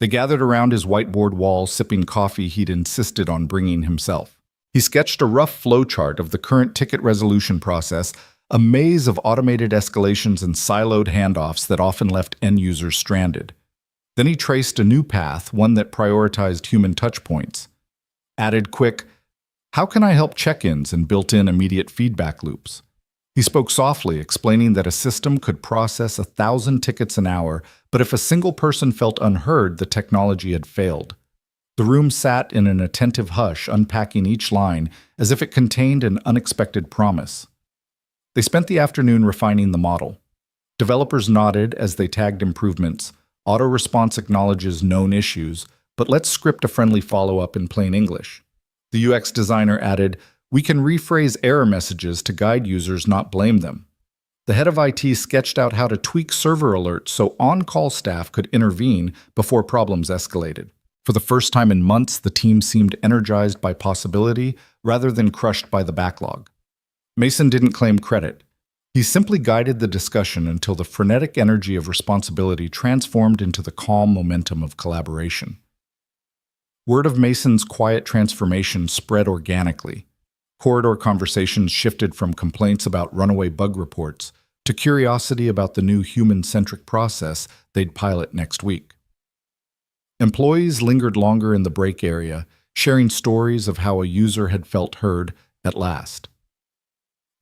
[SPEAKER 1] They gathered around his whiteboard wall, sipping coffee he'd insisted on bringing himself. He sketched a rough flowchart of the current ticket resolution process, a maze of automated escalations and siloed handoffs that often left end users stranded. Then he traced a new path, one that prioritized human touchpoints. Added quick, "How can I help check-ins?" and built in immediate feedback loops. He spoke softly, explaining that a system could process 1,000 tickets an hour, but if a single person felt unheard, the technology had failed. The room sat in an attentive hush, unpacking each line as if it contained an unexpected promise. They spent the afternoon refining the model. Developers nodded as they tagged improvements. Auto-response acknowledges known issues, but let's script a friendly follow-up in plain English. The UX designer added, "We can rephrase error messages to guide users, not blame them." The head of IT sketched out how to tweak server alerts so on-call staff could intervene before problems escalated. For the first time in months, the team seemed energized by possibility rather than crushed by the backlog. Mason didn't claim credit. He simply guided the discussion until the frenetic energy of responsibility transformed into the calm momentum of collaboration. Word of Mason's quiet transformation spread organically. Corridor conversations shifted from complaints about runaway bug reports to curiosity about the new human-centric process they'd pilot next week. Employees lingered longer in the break area, sharing stories of how a user had felt heard at last.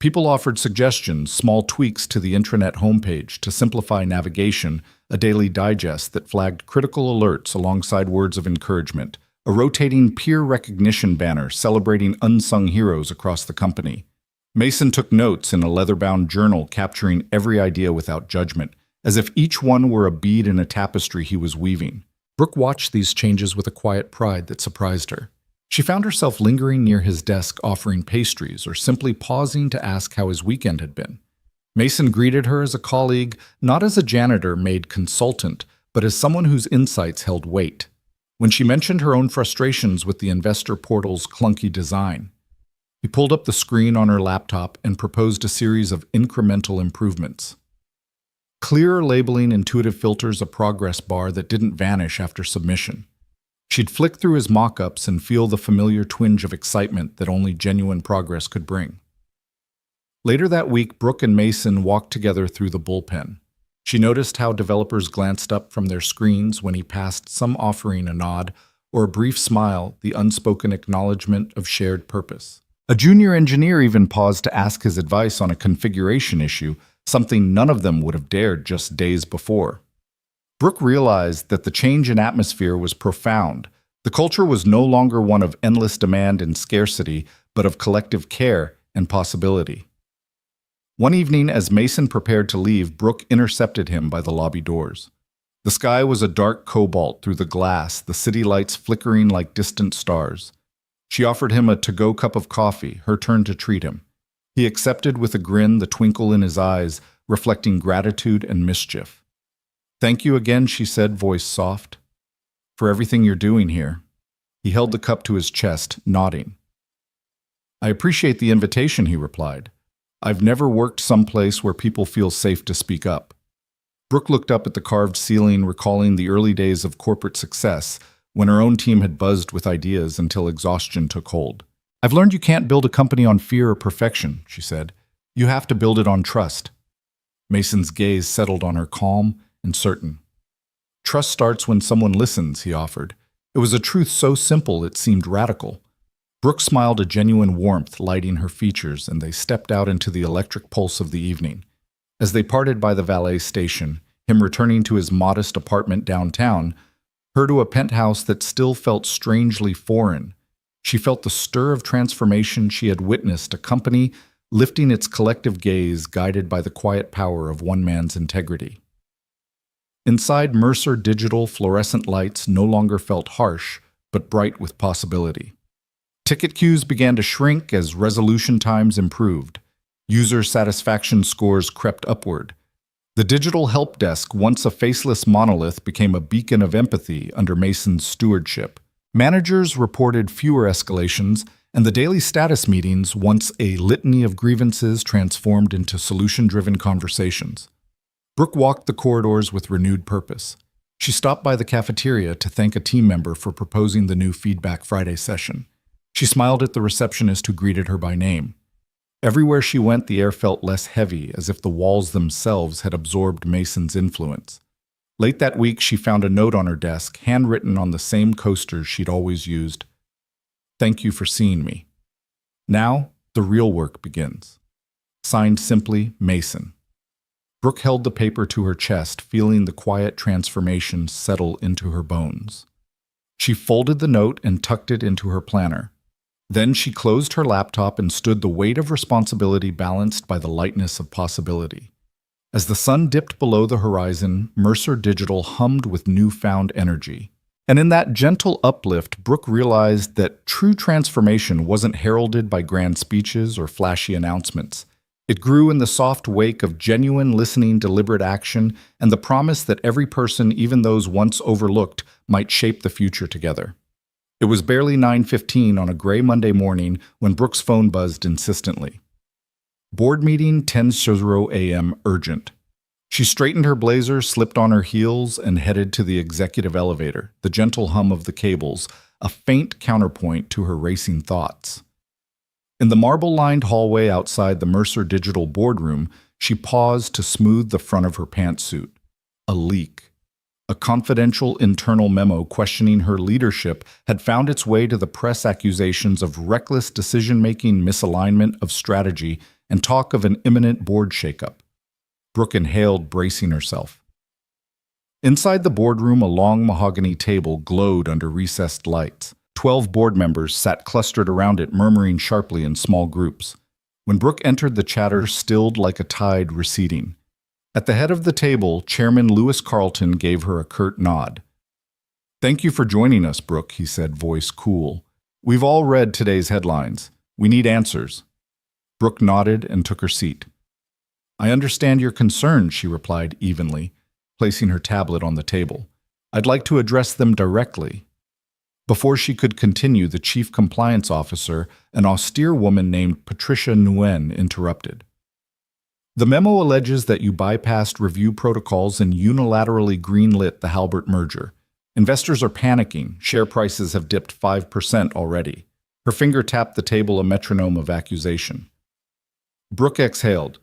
[SPEAKER 1] People offered suggestions, small tweaks to the intranet homepage to simplify navigation, a daily digest that flagged critical alerts alongside words of encouragement, a rotating peer recognition banner celebrating unsung heroes across the company. Mason took notes in a leather-bound journal capturing every idea without judgment, as if each one were a bead in a tapestry he was weaving. Brooke watched these changes with a quiet pride that surprised her. She found herself lingering near his desk offering pastries or simply pausing to ask how his weekend had been. Mason greeted her as a colleague, not as a janitor-made consultant, but as someone whose insights held weight. When she mentioned her own frustrations with the investor portal's clunky design, he pulled up the screen on her laptop and proposed a series of incremental improvements. Clearer labeling, intuitive filters, a progress bar that didn't vanish after submission. She'd flick through his mock-ups and feel the familiar twinge of excitement that only genuine progress could bring. Later that week, Brooke and Mason walked together through the bullpen. She noticed how developers glanced up from their screens when he passed, some offering a nod or a brief smile, the unspoken acknowledgement of shared purpose. A junior engineer even paused to ask his advice on a configuration issue, something none of them would have dared just days before. Brooke realized that the change in atmosphere was profound. The culture was no longer one of endless demand and scarcity, but of collective care and possibility. One evening, as Mason prepared to leave, Brooke intercepted him by the lobby doors. The sky was a dark cobalt through the glass, the city lights flickering like distant stars. She offered him a to-go cup of coffee, her turn to treat him. He accepted with a grin, the twinkle in his eyes, reflecting gratitude and mischief. "Thank you again," she said, voice soft, "for everything you're doing here." He held the cup to his chest, nodding. "I appreciate the invitation," he replied. "I've never worked someplace where people feel safe to speak up." Brooke looked up at the carved ceiling, recalling the early days of corporate success, when her own team had buzzed with ideas until exhaustion took hold. "I've learned you can't build a company on fear or perfection," she said. "You have to build it on trust." Mason's gaze settled on her, calm and certain. "Trust starts when someone listens," he offered. It was a truth so simple it seemed radical. Brooke smiled, a genuine warmth lighting her features, and they stepped out into the electric pulse of the evening. As they parted by the valet station, him returning to his modest apartment downtown, her to a penthouse that still felt strangely foreign, she felt the stir of transformation she had witnessed, a company lifting its collective gaze, guided by the quiet power of one man's integrity. Inside Mercer Digital, fluorescent lights no longer felt harsh, but bright with possibility. Ticket queues began to shrink as resolution times improved. User satisfaction scores crept upward. The digital help desk, once a faceless monolith, became a beacon of empathy under Mason's stewardship. Managers reported fewer escalations, and the daily status meetings, once a litany of grievances, transformed into solution-driven conversations. Brooke walked the corridors with renewed purpose. She stopped by the cafeteria to thank a team member for proposing the new Feedback Friday session. She smiled at the receptionist who greeted her by name. Everywhere she went, the air felt less heavy, as if the walls themselves had absorbed Mason's influence. Late that week, she found a note on her desk, handwritten on the same coasters she'd always used. "Thank you for seeing me. Now, the real work begins." Signed simply, Mason. Brooke held the paper to her chest, feeling the quiet transformation settle into her bones. She folded the note and tucked it into her planner. Then she closed her laptop and stood, the weight of responsibility balanced by the lightness of possibility. As the sun dipped below the horizon, Mercer Digital hummed with newfound energy. And in that gentle uplift, Brooke realized that true transformation wasn't heralded by grand speeches or flashy announcements. It grew in the soft wake of genuine listening, deliberate action, and the promise that every person, even those once overlooked, might shape the future together. It was barely 9:15 on a gray Monday morning when Brooke's phone buzzed insistently. "Board meeting, 10:00 a.m., urgent." She straightened her blazer, slipped on her heels, and headed to the executive elevator, the gentle hum of the cables, a faint counterpoint to her racing thoughts. In the marble-lined hallway outside the Mercer Digital boardroom, she paused to smooth the front of her pantsuit. A leak. A confidential internal memo questioning her leadership had found its way to the press, accusations of reckless decision-making, misalignment of strategy, and talk of an imminent board shakeup. Brooke inhaled, bracing herself. Inside the boardroom, a long mahogany table glowed under recessed lights. 12 board members sat clustered around it, murmuring sharply in small groups. When Brooke entered, the chatter stilled like a tide receding. At the head of the table, Chairman Lewis Carlton gave her a curt nod. "Thank you for joining us, Brooke," he said, voice cool. "We've all read today's headlines. We need answers." Brooke nodded and took her seat. "I understand your concerns," she replied evenly, placing her tablet on the table. "I'd like to address them directly." Before she could continue, the chief compliance officer, an austere woman named Patricia Nguyen, interrupted. "The memo alleges that you bypassed review protocols and unilaterally greenlit the Halbert merger. Investors are panicking. Share prices have dipped 5% already." Her finger tapped the table, a metronome of accusation. Brooke exhaled.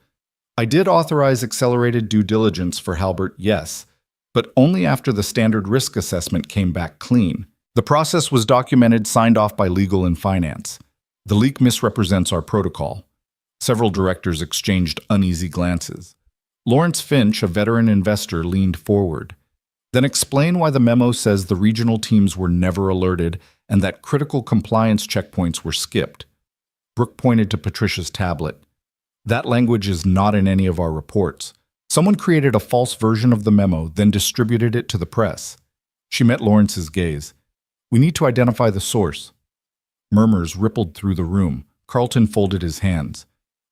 [SPEAKER 1] "I did authorize accelerated due diligence for Halbert, yes, but only after the standard risk assessment came back clean. The process was documented, signed off by legal and finance. The leak misrepresents our protocol." Several directors exchanged uneasy glances. Lawrence Finch, a veteran investor, leaned forward. "Then explain why the memo says the regional teams were never alerted and that critical compliance checkpoints were skipped." Brooke pointed to Patricia's tablet. "That language is not in any of our reports. Someone created a false version of the memo, then distributed it to the press." She met Lawrence's gaze. "We need to identify the source." Murmurs rippled through the room. Carlton folded his hands.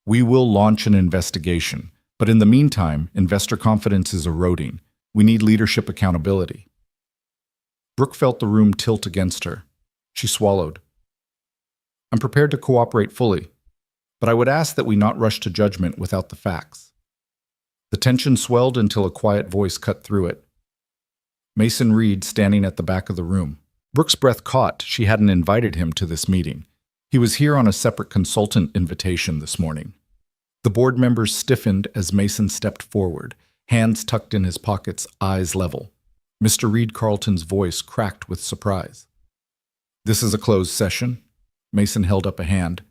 [SPEAKER 1] "We will launch an investigation, but in the meantime, investor confidence is eroding. We need leadership accountability." Brooke felt the room tilt against her. She swallowed. "I'm prepared to cooperate fully, but I would ask that we not rush to judgment without the facts." The tension swelled until a quiet voice cut through it. Mason Reed, standing at the back of the room. Brooke's breath caught. She hadn't invited him to this meeting. He was here on a separate consultant invitation this morning. The board members stiffened as Mason stepped forward, hands tucked in his pockets, eyes level. Mr. Reed Carlton's voice cracked with surprise. "This is a closed session." Mason held up a hand.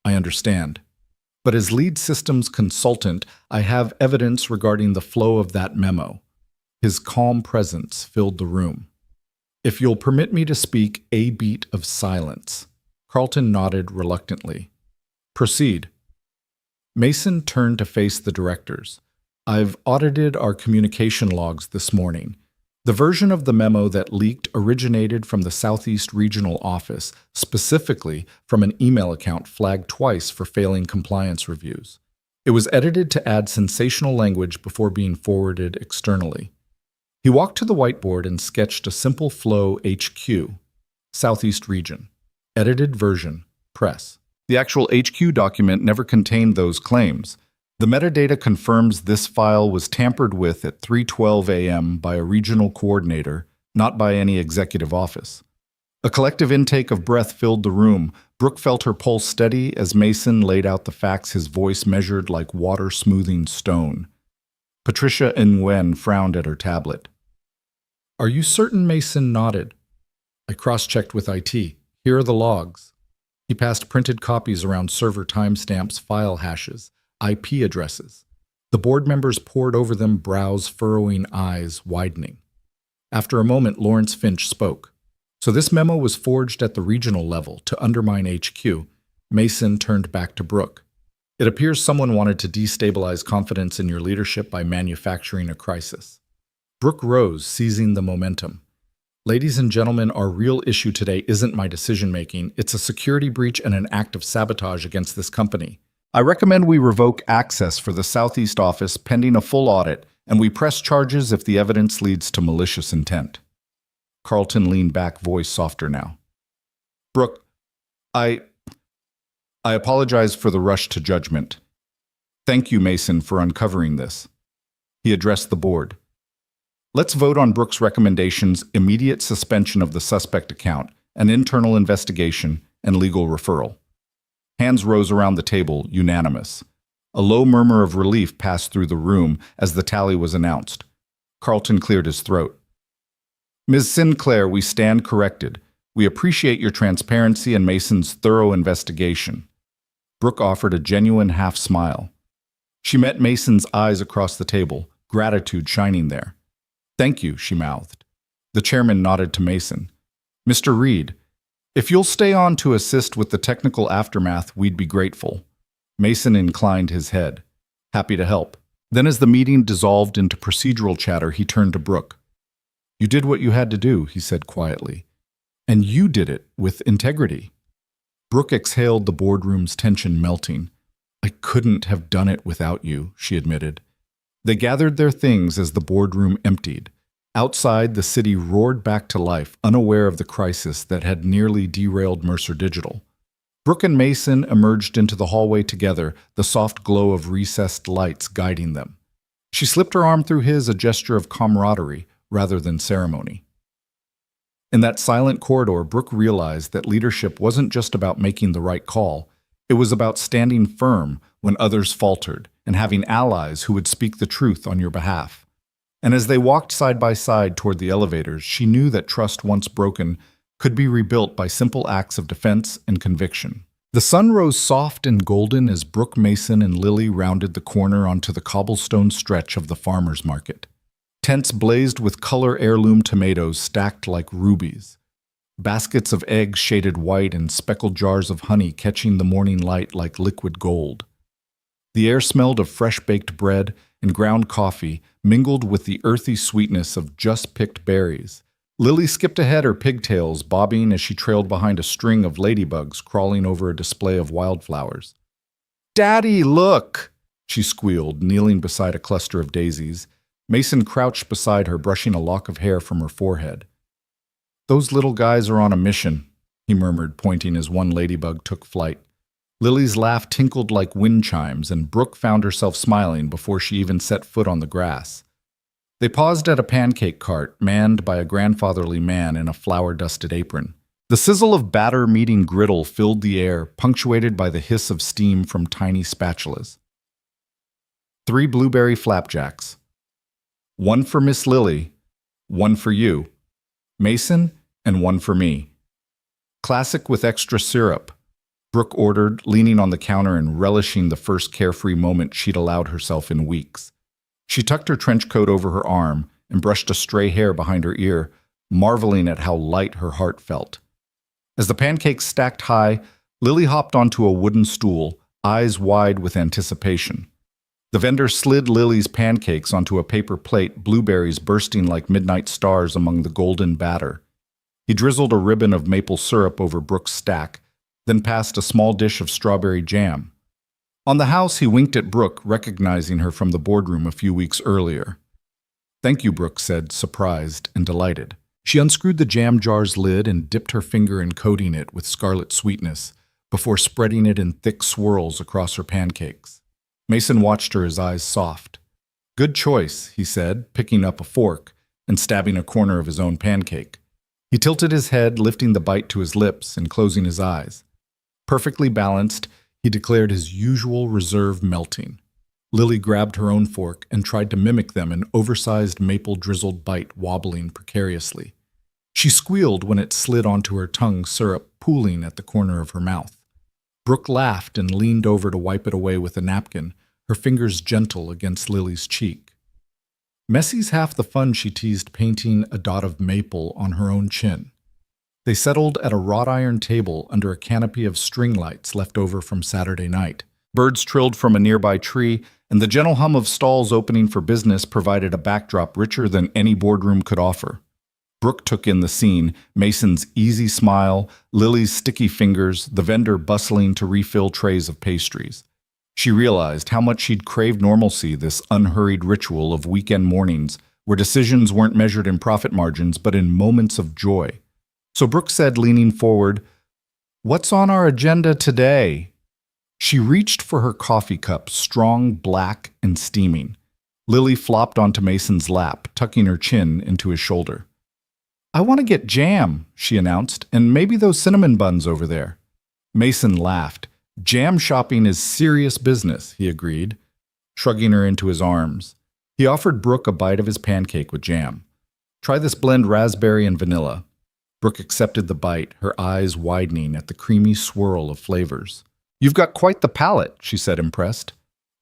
[SPEAKER 1] "I understand. But as lead systems consultant, I have evidence regarding the flow of that memo." His calm presence filled the room. "If you'll permit me to speak, a beat of silence." Carlton nodded reluctantly. "Proceed." Mason turned to face the directors. "I've audited our communication logs this morning. The version of the memo that leaked originated from the Southeast Regional Office, specifically from an email account flagged twice for failing compliance reviews. It was edited to add sensational language before being forwarded externally." He walked to the whiteboard and sketched a simple flow HQ, Southeast Region, edited version, press. The actual HQ document never contained those claims. The metadata confirms this file was tampered with at 3:12 a.m. by a regional coordinator, not by any executive office. A collective intake of breath filled the room. Brooke felt her pulse steady as Mason laid out the facts, his voice measured like water smoothing stone. Patricia Nguyen frowned at her tablet. "Are you certain?" Mason nodded. "I cross-checked with IT. Here are the logs." He passed printed copies around server timestamps, file hashes, IP addresses. The board members pored over them, brows furrowing, eyes widening. After a moment, Lawrence Finch spoke. "So this memo was forged at the regional level to undermine HQ." Mason turned back to Brooke. "It appears someone wanted to destabilize confidence in your leadership by manufacturing a crisis." Brooke rose, seizing the momentum. "Ladies and gentlemen, our real issue today isn't my decision-making. It's a security breach and an act of sabotage against this company. I recommend we revoke access for the Southeast office pending a full audit, and we press charges if the evidence leads to malicious intent." Carlton leaned back, voice softer now. "Brooke, I apologize for the rush to judgment. Thank you, Mason, for uncovering this." He addressed the board. "Let's vote on Brooke's recommendations: immediate suspension of the suspect account, an internal investigation, and legal referral." Hands rose around the table, unanimous. A low murmur of relief passed through the room as the tally was announced. Carlton cleared his throat. "Ms. Sinclair, we stand corrected. We appreciate your transparency and Mason's thorough investigation." Brooke offered a genuine half-smile. She met Mason's eyes across the table, gratitude shining there. "Thank you," she mouthed. The chairman nodded to Mason. "Mr. Reed, if you'll stay on to assist with the technical aftermath, we'd be grateful." Mason inclined his head. "Happy to help." Then as the meeting dissolved into procedural chatter, he turned to Brooke. "You did what you had to do," he said quietly. "And you did it with integrity." Brooke exhaled, the boardroom's tension melting. "I couldn't have done it without you," she admitted. They gathered their things as the boardroom emptied. Outside, the city roared back to life, unaware of the crisis that had nearly derailed Mercer Digital. Brooke and Mason emerged into the hallway together, the soft glow of recessed lights guiding them. She slipped her arm through his, a gesture of camaraderie rather than ceremony. In that silent corridor, Brooke realized that leadership wasn't just about making the right call. It was about standing firm when others faltered and having allies who would speak the truth on your behalf. And as they walked side by side toward the elevators, she knew that trust once broken could be rebuilt by simple acts of defense and conviction. The sun rose soft and golden as Brooke, Mason, and Lily rounded the corner onto the cobblestone stretch of the farmer's market. Tents blazed with color heirloom tomatoes stacked like rubies. Baskets of eggs shaded white and speckled jars of honey catching the morning light like liquid gold. The air smelled of fresh-baked bread and ground coffee mingled with the earthy sweetness of just-picked berries. Lily skipped ahead, her pigtails bobbing as she trailed behind a string of ladybugs crawling over a display of wildflowers. "Daddy, look!" she squealed, kneeling beside a cluster of daisies. Mason crouched beside her, brushing a lock of hair from her forehead. "Those little guys are on a mission," he murmured, pointing as one ladybug took flight. Lily's laugh tinkled like wind chimes, and Brooke found herself smiling before she even set foot on the grass. They paused at a pancake cart, manned by a grandfatherly man in a flour-dusted apron. The sizzle of batter meeting griddle filled the air, punctuated by the hiss of steam from tiny spatulas. 3 blueberry flapjacks. 1 for Miss Lily, 1 for you, Mason, and 1 for me. Classic with extra syrup, Brooke ordered, leaning on the counter and relishing the first carefree moment she'd allowed herself in weeks. She tucked her trench coat over her arm and brushed a stray hair behind her ear, marveling at how light her heart felt. As the pancakes stacked high, Lily hopped onto a wooden stool, eyes wide with anticipation. The vendor slid Lily's pancakes onto a paper plate, blueberries bursting like midnight stars among the golden batter. He drizzled a ribbon of maple syrup over Brooke's stack, then passed a small dish of strawberry jam. On the house, he winked at Brooke, recognizing her from the boardroom a few weeks earlier. "Thank you," Brooke said, surprised and delighted. She unscrewed the jam jar's lid and dipped her finger in coating it with scarlet sweetness before spreading it in thick swirls across her pancakes. Mason watched her, his eyes soft. "Good choice," he said, picking up a fork and stabbing a corner of his own pancake. He tilted his head, lifting the bite to his lips and closing his eyes. Perfectly balanced, he declared his usual reserve melting. Lily grabbed her own fork and tried to mimic them, an oversized maple-drizzled bite wobbling precariously. She squealed when it slid onto her tongue, syrup pooling at the corner of her mouth. Brooke laughed and leaned over to wipe it away with a napkin, her fingers gentle against Lily's cheek. "Messy's half the fun," she teased, painting a dot of maple on her own chin. They settled at a wrought iron table under a canopy of string lights left over from Saturday night. Birds trilled from a nearby tree, and the gentle hum of stalls opening for business provided a backdrop richer than any boardroom could offer. Brooke took in the scene, Mason's easy smile, Lily's sticky fingers, the vendor bustling to refill trays of pastries. She realized how much she'd craved normalcy, this unhurried ritual of weekend mornings, where decisions weren't measured in profit margins but in moments of joy. So Brooke said, leaning forward, "What's on our agenda today?" She reached for her coffee cup, strong, black, and steaming. Lily flopped onto Mason's lap, tucking her chin into his shoulder. "I want to get jam," she announced, "and maybe those cinnamon buns over there." Mason laughed. "Jam shopping is serious business," he agreed, shrugging her into his arms. He offered Brooke a bite of his pancake with jam. "Try this blend raspberry and vanilla." Brooke accepted the bite, her eyes widening at the creamy swirl of flavors. You've got quite the palate, she said, impressed.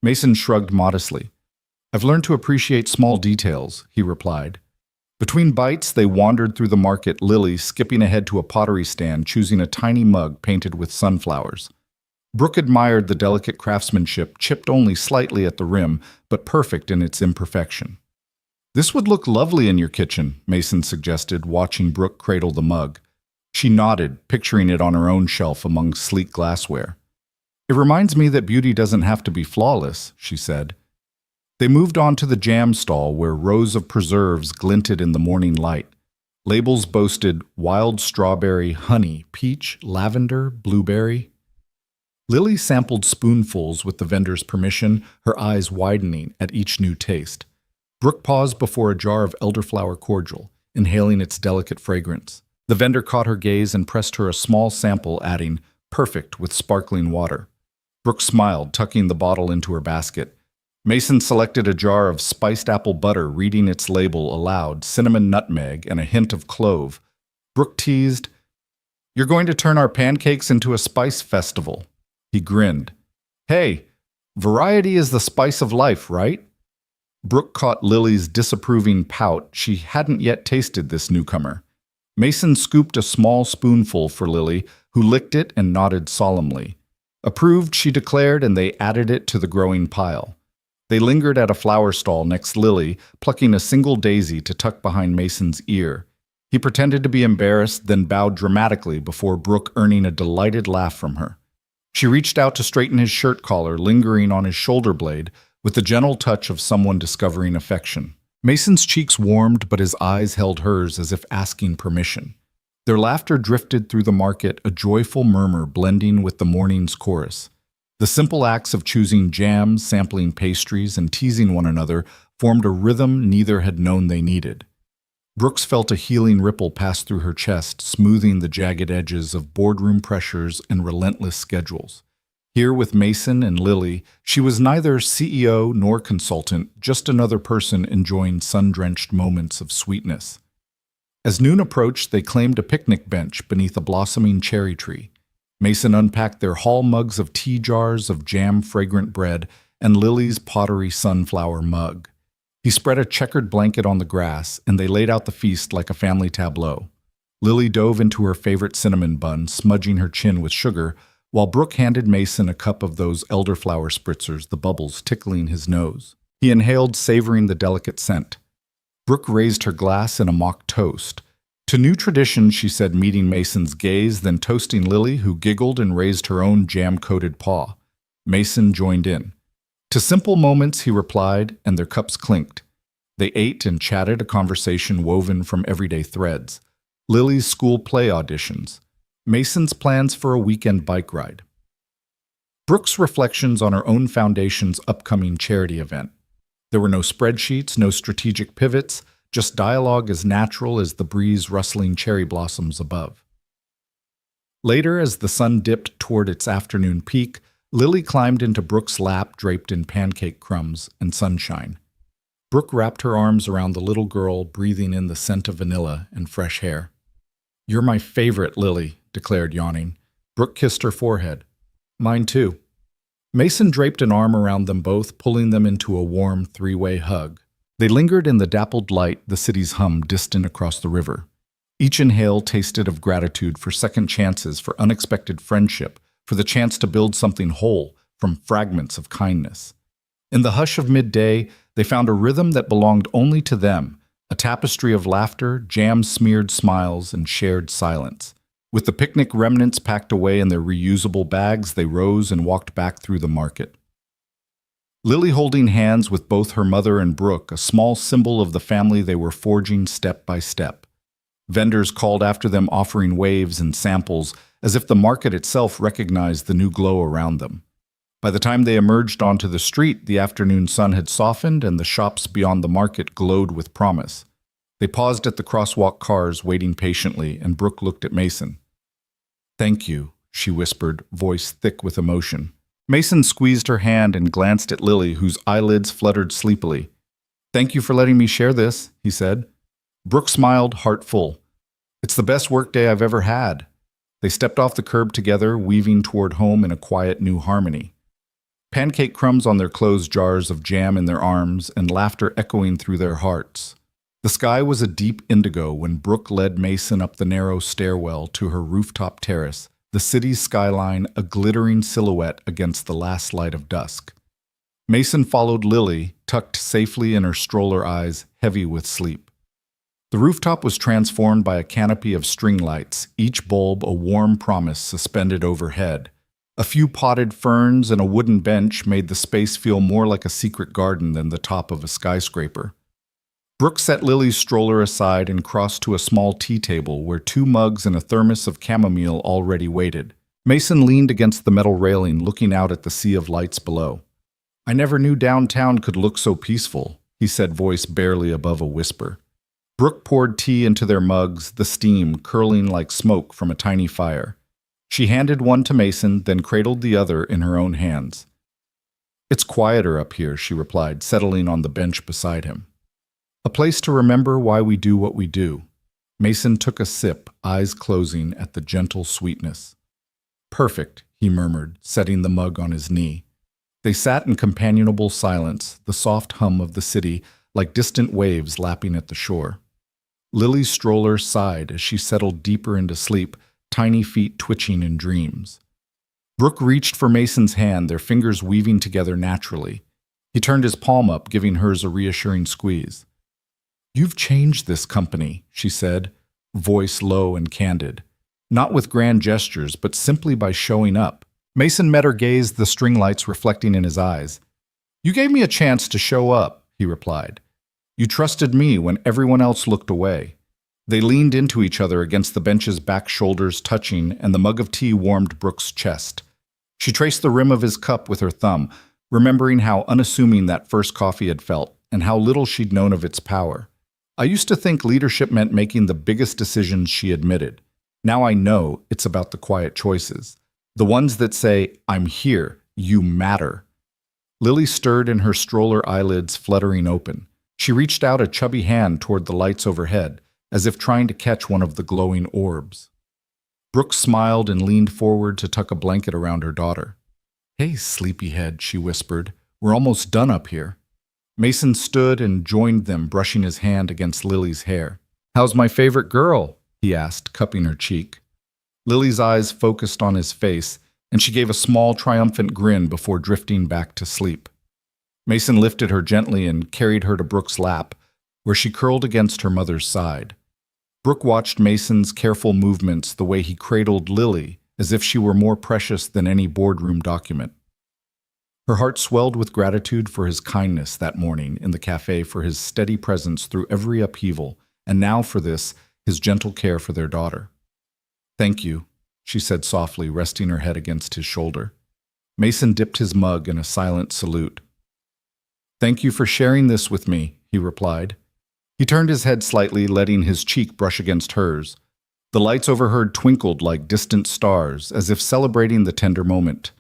[SPEAKER 1] Mason shrugged modestly. I've learned to appreciate small details, he replied. Between bites, they wandered through the market, Lily skipping ahead to a pottery stand, choosing a tiny mug painted with sunflowers. Brooke admired the delicate craftsmanship, chipped only slightly at the rim, but perfect in its imperfection. This would look lovely in your kitchen, Mason suggested, watching Brooke cradle the mug. She nodded, picturing it on her own shelf among sleek glassware. It reminds me that beauty doesn't have to be flawless, she said. They moved on to the jam stall where rows of preserves glinted in the morning light. Labels boasted wild strawberry, honey, peach, lavender, blueberry. Lily sampled spoonfuls with the vendor's permission, her eyes widening at each new taste. Brooke paused before a jar of elderflower cordial, inhaling its delicate fragrance. The vendor caught her gaze and pressed her a small sample, adding, "Perfect with sparkling water." Brooke smiled, tucking the bottle into her basket. Mason selected a jar of spiced apple butter, reading its label aloud, cinnamon nutmeg, and a hint of clove. Brooke teased, "You're going to turn our pancakes into a spice festival." He grinned. "Hey, variety is the spice of life, right?" Brooke caught Lily's disapproving pout. She hadn't yet tasted this newcomer. Mason scooped a small spoonful for Lily, who licked it and nodded solemnly. Approved, she declared, and they added it to the growing pile. They lingered at a flower stall next Lily, plucking a single daisy to tuck behind Mason's ear. He pretended to be embarrassed, then bowed dramatically before Brooke earning a delighted laugh from her. She reached out to straighten his shirt collar, lingering on his shoulder blade, with the gentle touch of someone discovering affection. Mason's cheeks warmed, but his eyes held hers as if asking permission. Their laughter drifted through the market, a joyful murmur blending with the morning's chorus. The simple acts of choosing jams, sampling pastries, and teasing one another formed a rhythm neither had known they needed. Brooks felt a healing ripple pass through her chest, smoothing the jagged edges of boardroom pressures and relentless schedules. Here with Mason and Lily, she was neither CEO nor consultant, just another person enjoying sun-drenched moments of sweetness. As noon approached, they claimed a picnic bench beneath a blossoming cherry tree. Mason unpacked their hall mugs of tea jars of jam-fragrant bread and Lily's pottery sunflower mug. He spread a checkered blanket on the grass, and they laid out the feast like a family tableau. Lily dove into her favorite cinnamon bun, smudging her chin with sugar, while Brooke handed Mason a cup of those elderflower spritzers, the bubbles tickling his nose. He inhaled, savoring the delicate scent. Brooke raised her glass in a mock toast. To new tradition, she said, meeting Mason's gaze, then toasting Lily, who giggled and raised her own jam-coated paw. Mason joined in. To simple moments, he replied, and their cups clinked. They ate and chatted, a conversation woven from everyday threads. Lily's school play auditions. Mason's plans for a weekend bike ride. Brooke's reflections on her own foundation's upcoming charity event. There were no spreadsheets, no strategic pivots, just dialogue as natural as the breeze rustling cherry blossoms above. Later, as the sun dipped toward its afternoon peak, Lily climbed into Brooke's lap, draped in pancake crumbs and sunshine. Brooke wrapped her arms around the little girl, breathing in the scent of vanilla and fresh hair. "You're my favorite, Lily," declared, yawning. Brooke kissed her forehead. "Mine too." Mason draped an arm around them both, pulling them into a warm three-way hug. They lingered in the dappled light, the city's hum distant across the river. Each inhale tasted of gratitude for second chances, for unexpected friendship, for the chance to build something whole from fragments of kindness. In the hush of midday, they found a rhythm that belonged only to them, a tapestry of laughter, jam-smeared smiles, and shared silence. With the picnic remnants packed away in their reusable bags, they rose and walked back through the market. Lily holding hands with both her mother and Brooke, a small symbol of the family they were forging step by step. Vendors called after them, offering waves and samples, as if the market itself recognized the new glow around them. By the time they emerged onto the street, the afternoon sun had softened and the shops beyond the market glowed with promise. They paused at the crosswalk cars, waiting patiently, and Brooke looked at Mason. "Thank you," she whispered, voice thick with emotion. Mason squeezed her hand and glanced at Lily, whose eyelids fluttered sleepily. "Thank you for letting me share this," he said. Brooke smiled, heart full. "It's the best workday I've ever had." They stepped off the curb together, weaving toward home in a quiet new harmony. Pancake crumbs on their clothes, jars of jam in their arms, and laughter echoing through their hearts. The sky was a deep indigo when Brooke led Mason up the narrow stairwell to her rooftop terrace, the city's skyline a glittering silhouette against the last light of dusk. Mason followed Lily, tucked safely in her stroller, eyes heavy with sleep. The rooftop was transformed by a canopy of string lights, each bulb a warm promise suspended overhead. A few potted ferns and a wooden bench made the space feel more like a secret garden than the top of a skyscraper. Brooke set Lily's stroller aside and crossed to a small tea table where 2 mugs and a thermos of chamomile already waited. Mason leaned against the metal railing, looking out at the sea of lights below. "I never knew downtown could look so peaceful," he said, voice barely above a whisper. Brooke poured tea into their mugs, the steam curling like smoke from a tiny fire. She handed one to Mason, then cradled the other in her own hands. "It's quieter up here," she replied, settling on the bench beside him. "A place to remember why we do what we do." Mason took a sip, eyes closing at the gentle sweetness. "Perfect," he murmured, setting the mug on his knee. They sat in companionable silence, the soft hum of the city like distant waves lapping at the shore. Lily's stroller sighed as she settled deeper into sleep, tiny feet twitching in dreams. Brooke reached for Mason's hand, their fingers weaving together naturally. He turned his palm up, giving hers a reassuring squeeze. "You've changed this company," she said, voice low and candid. Not with grand gestures, but simply by showing up. Mason met her gaze, the string lights reflecting in his eyes. "You gave me a chance to show up," he replied. "You trusted me when everyone else looked away." They leaned into each other against the bench's back, shoulders touching, and the mug of tea warmed Brooke's chest. She traced the rim of his cup with her thumb, remembering how unassuming that first coffee had felt, and how little she'd known of its power. "I used to think leadership meant making the biggest decisions," she admitted. "Now I know it's about the quiet choices. The ones that say, 'I'm here, you matter.'" Lily stirred in her stroller, eyelids fluttering open. She reached out a chubby hand toward the lights overhead, as if trying to catch one of the glowing orbs. Brooke smiled and leaned forward to tuck a blanket around her daughter. "Hey, sleepyhead," she whispered. "We're almost done up here." Mason stood and joined them, brushing his hand against Lily's hair. "How's my favorite girl?" he asked, cupping her cheek. Lily's eyes focused on his face, and she gave a small, triumphant grin before drifting back to sleep. Mason lifted her gently and carried her to Brooke's lap, where she curled against her mother's side. Brooke watched Mason's careful movements, the way he cradled Lily, as if she were more precious than any boardroom document. Her heart swelled with gratitude for his kindness that morning in the cafe, for his steady presence through every upheaval, and now for this, his gentle care for their daughter. "Thank you," she said softly, resting her head against his shoulder. Mason dipped his mug in a silent salute. "Thank you for sharing this with me," he replied. He turned his head slightly, letting his cheek brush against hers. The lights overhead twinkled like distant stars, as if celebrating the tender moment.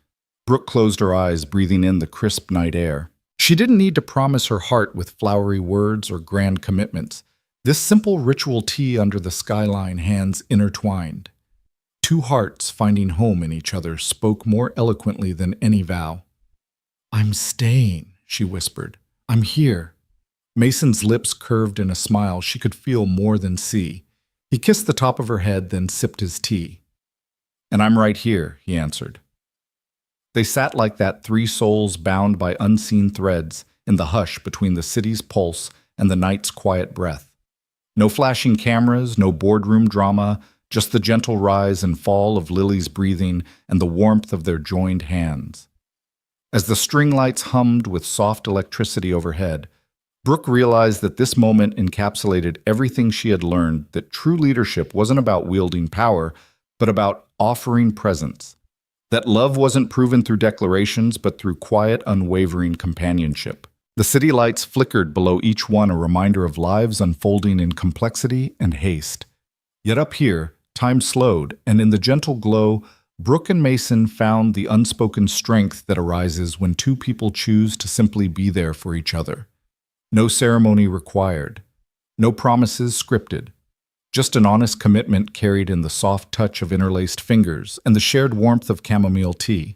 [SPEAKER 1] Brooke closed her eyes, breathing in the crisp night air. She didn't need to promise her heart with flowery words or grand commitments. This simple ritual tea under the skyline, hands intertwined. 2 hearts finding home in each other spoke more eloquently than any vow. "I'm staying," she whispered. "I'm here." Mason's lips curved in a smile she could feel more than see. He kissed the top of her head, then sipped his tea. "And I'm right here," he answered. They sat like that, 3 souls bound by unseen threads, in the hush between the city's pulse and the night's quiet breath. No flashing cameras, no boardroom drama, just the gentle rise and fall of Lily's breathing and the warmth of their joined hands. As the string lights hummed with soft electricity overhead, Brooke realized that this moment encapsulated everything she had learned, that true leadership wasn't about wielding power, but about offering presence. That love wasn't proven through declarations, but through quiet, unwavering companionship. The city lights flickered below each one, a reminder of lives unfolding in complexity and haste. Yet up here, time slowed, and in the gentle glow, Brooke and Mason found the unspoken strength that arises when 2 people choose to simply be there for each other. No ceremony required. No promises scripted. Just an honest commitment carried in the soft touch of interlaced fingers and the shared warmth of chamomile tea.